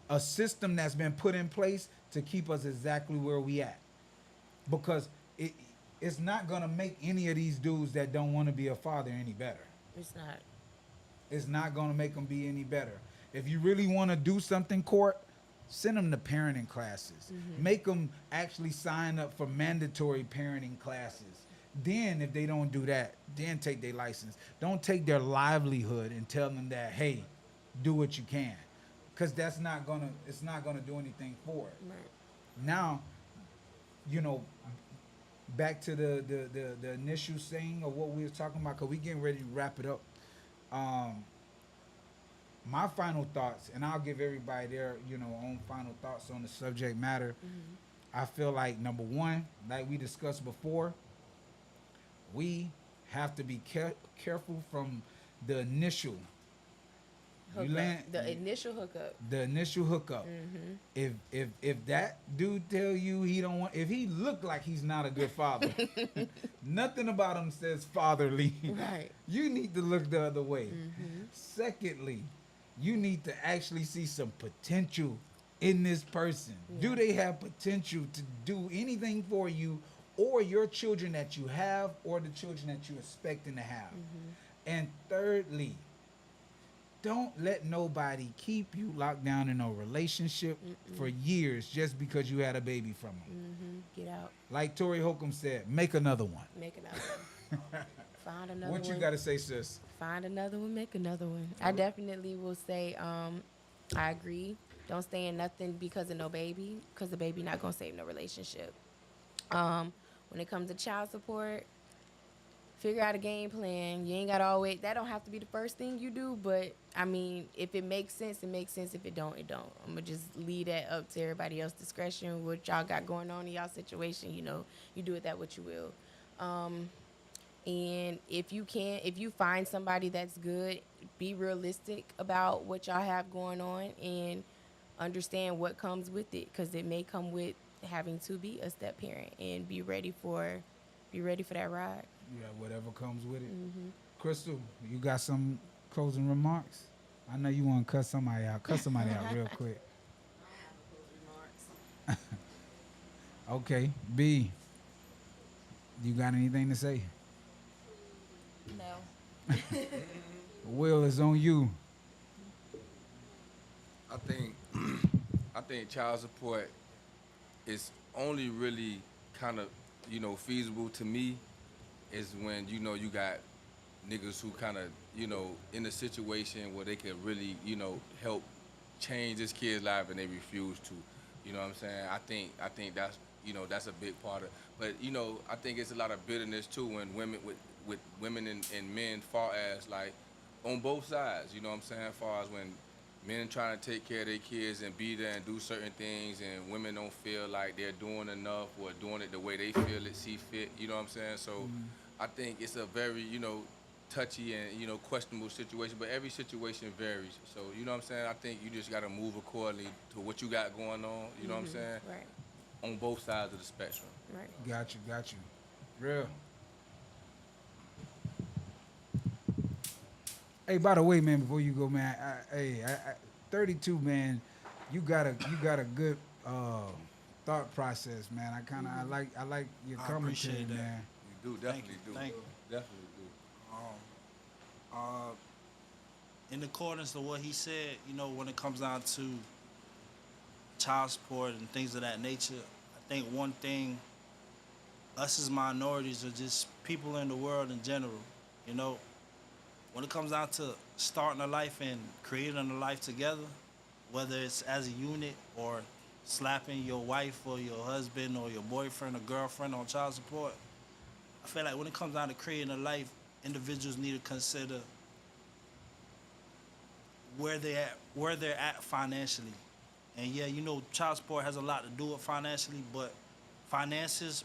a system that's been put in place to keep us exactly where we at, because it's not gonna make any of these dudes that don't want to be a father any better. It's not. It's not gonna make them be any better. If you really want to do something, court, send them to parenting classes. Make them actually sign up for mandatory parenting classes. Then, if they don't do that, then take their license. Don't take their livelihood and tell them that, hey, do what you can, because it's not gonna do anything for it. Right. Now, you know, back to the initial thing of what we were talking about, because we getting ready to wrap it up. My final thoughts, and I'll give everybody their, own final thoughts on the subject matter. I feel like, number one, like we discussed before, we have to be careful from the initial. The initial hookup. The initial hookup. If that dude tell you he don't want, if he look like he's not a good father, nothing about him says fatherly. Right. You need to look the other way. Secondly, you need to actually see some potential in this person. Do they have potential to do anything for you or your children that you have or the children that you're expecting to have? And thirdly, don't let nobody keep you locked down in a relationship for years just because you had a baby from them. Get out. Like Tori Holcomb said, make another one. Make another one. Find another one. What you got to say, sis? Find another one, make another one. I definitely will say, I agree. Don't stay in nothing because of no baby, because the baby not gonna save no relationship. When it comes to child support, figure out a game plan. You ain't gotta always, that don't have to be the first thing you do, but I mean, if it makes sense, it makes sense. If it don't, it don't. I'm gonna just leave that up to everybody else's discretion. What y'all got going on in y'all situation, you do with that what you will. And if you find somebody that's good, be realistic about what y'all have going on and understand what comes with it, because it may come with having to be a step parent, and be ready for that ride. Yeah, whatever comes with it. Crystal, you got some closing remarks? I know you want to cut somebody out. Cut somebody out real quick. Okay, B, you got anything to say? No. Will is on you. I think child support is only really kind of, feasible to me is when, you got niggas who kind of, in a situation where they can really, help change this kid's life and they refuse to. You know what I'm saying? I think that's, that's a big part of, but, I think it's a lot of bitterness too when women with women and men far as like on both sides, you know what I'm saying? Far as when men trying to take care of their kids and be there and do certain things, and women don't feel like they're doing enough or doing it the way they feel it, see fit, you know what I'm saying? So I think it's a very, touchy and, questionable situation, but every situation varies. So, you know what I'm saying? I think you just got to move accordingly to what you got going on, you know what I'm saying? Right. On both sides of the spectrum. Right. Got you. Real. Hey, by the way, man, before you go, man, I 32, man, you got a good thought process, man. I like your I commentary, appreciate that. man. You do, definitely do. Thank you. Definitely do. In accordance to what he said, when it comes down to child support and things of that nature, I think one thing, us as minorities or just people in the world in general, when it comes down to starting a life and creating a life together, whether it's as a unit or slapping your wife or your husband or your boyfriend or girlfriend on child support, I feel like when it comes down to creating a life, individuals need to consider where they're at financially. And yeah, child support has a lot to do with finances,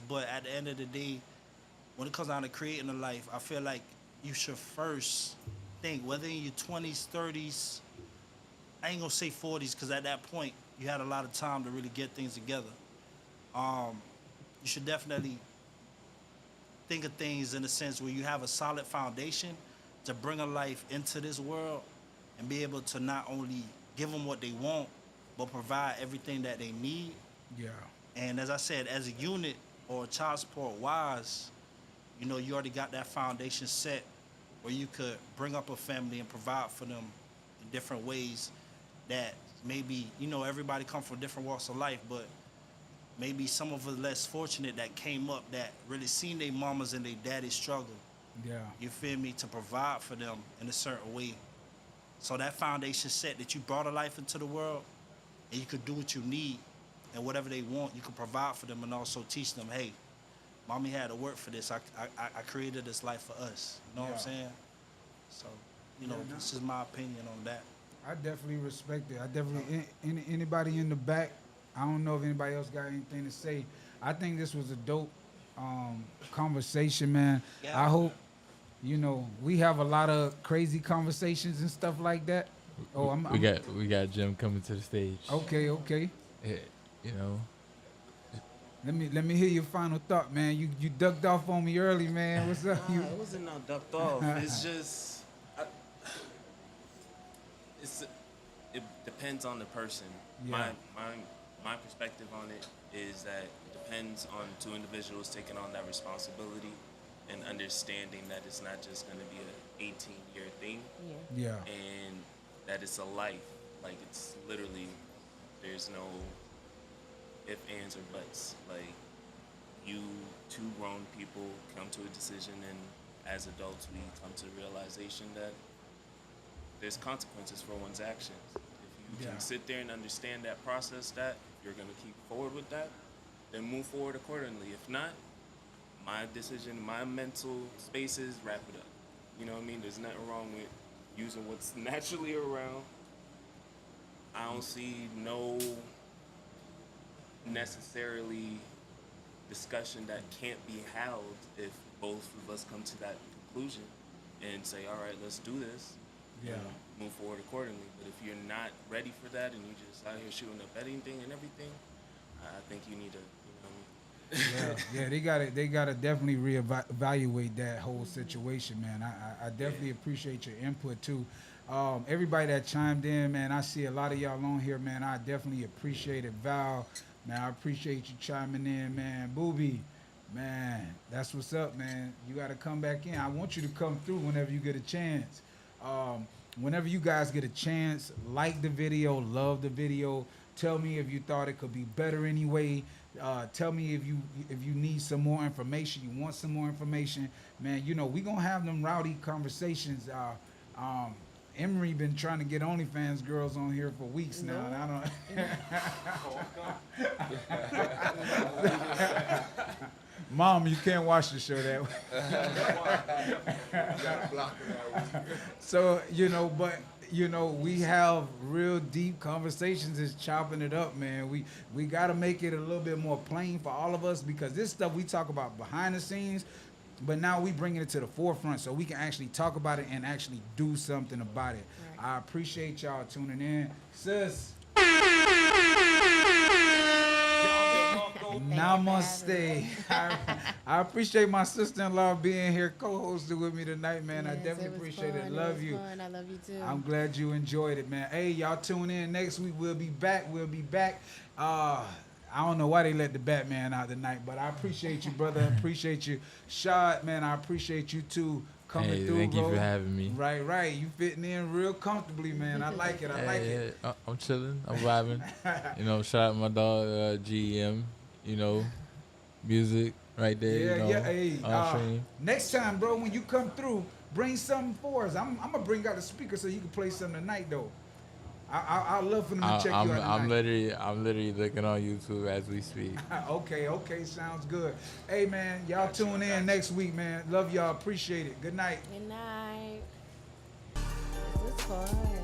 but at the end of the day, when it comes down to creating a life, I feel like you should first think, whether in your 20s, 30s, I ain't gonna say 40s, because at that point, you had a lot of time to really get things together. You should definitely think of things in a sense where you have a solid foundation to bring a life into this world and be able to not only give them what they want, but provide everything that they need. Yeah. And as I said, as a unit or child support wise, you already got that foundation set where you could bring up a family and provide for them in different ways that maybe, you know, everybody come from different walks of life, but maybe some of us less fortunate that came up that really seen their mamas and their daddies struggle. Yeah. You feel me? To provide for them in a certain way. So that foundation set that you brought a life into the world and you could do what you need and whatever they want, you can provide for them and also teach them, hey, mommy had to work for this. I created this life for us. You know what I'm saying? So, you know, this is my opinion on that. I definitely respect it. I definitely, anybody in the back, I don't know if anybody else got anything to say. I think this was a dope conversation, man. Yeah. I hope, you know, we have a lot of crazy conversations and stuff like that. Oh, We got Jim coming to the stage. Okay. Yeah, you know. Let me hear your final thought, man. You ducked off on me early, man. What's up? Nah, it wasn't no ducked off. It's just, it depends on the person. Yeah. My perspective on it is that it depends on two individuals taking on that responsibility and understanding that it's not just going to be an 18-year thing. Yeah. Yeah. And that it's a life. Like, it's literally, there's no if, ands, or buts. Like, you two grown people come to a decision, and as adults, we come to the realization that there's consequences for one's actions. If you Yeah. can sit there and understand that process, that you're going to keep forward with that, then move forward accordingly. If not, my decision, my mental space is wrap it up. You know what I mean? There's nothing wrong with using what's naturally around. I don't see no necessarily discussion that can't be held if both of us come to that conclusion and say, all right, let's do this. Yeah. And move forward accordingly. But if you're not ready for that and you're just out here shooting up anything and everything, I think you need to, you know what I mean? Yeah, they gotta definitely reevaluate that whole situation, man. I definitely appreciate your input too. Everybody that chimed in, man, I see a lot of y'all on here, man. I definitely appreciate it. Val, man, I appreciate you chiming in, man. Booby, man, that's what's up, man. You gotta come back in. I want you to come through whenever you get a chance. Whenever you guys get a chance, like the video, love the video. Tell me if you thought it could be better anyway. Tell me if you need some more information, you want some more information. Man, you know, we gonna have them rowdy conversations. Emery been trying to get OnlyFans girls on here for weeks now, and I don't. Mom, you can't watch the show that way. So, you know, but you know, we have real deep conversations, is chopping it up, man. We got to make it a little bit more plain for all of us, because this stuff we talk about behind the scenes, but now we bringing it to the forefront so we can actually talk about it and actually do something about it. Right. I appreciate y'all tuning in. Sis. Namaste. I appreciate my sister-in-law being here, co-hosting with me tonight, man. Yes, I definitely appreciate it. Fun. Love you. Fun. I love you too. I'm glad you enjoyed it, man. Hey, y'all tune in next week. We'll be back. I don't know why they let the Batman out tonight, but I appreciate you, brother. I appreciate you. Shad, man, I appreciate you too coming through, thank bro. you for having me. Right. You fitting in real comfortably, man. I like it. It. I'm chilling. I'm vibing. You know, shout out my dog, GEM. You know, music right there. Yeah, you know, Hey, next time, bro, when you come through, bring something for us. I'm gonna bring out the speaker so you can play something tonight, though. I'd love for them to check you out tonight. I'm literally looking on YouTube as we speak. Okay, sounds good. Hey, man, y'all tune in next week, man. Love y'all. Appreciate it. Good night. Good night. This was fun.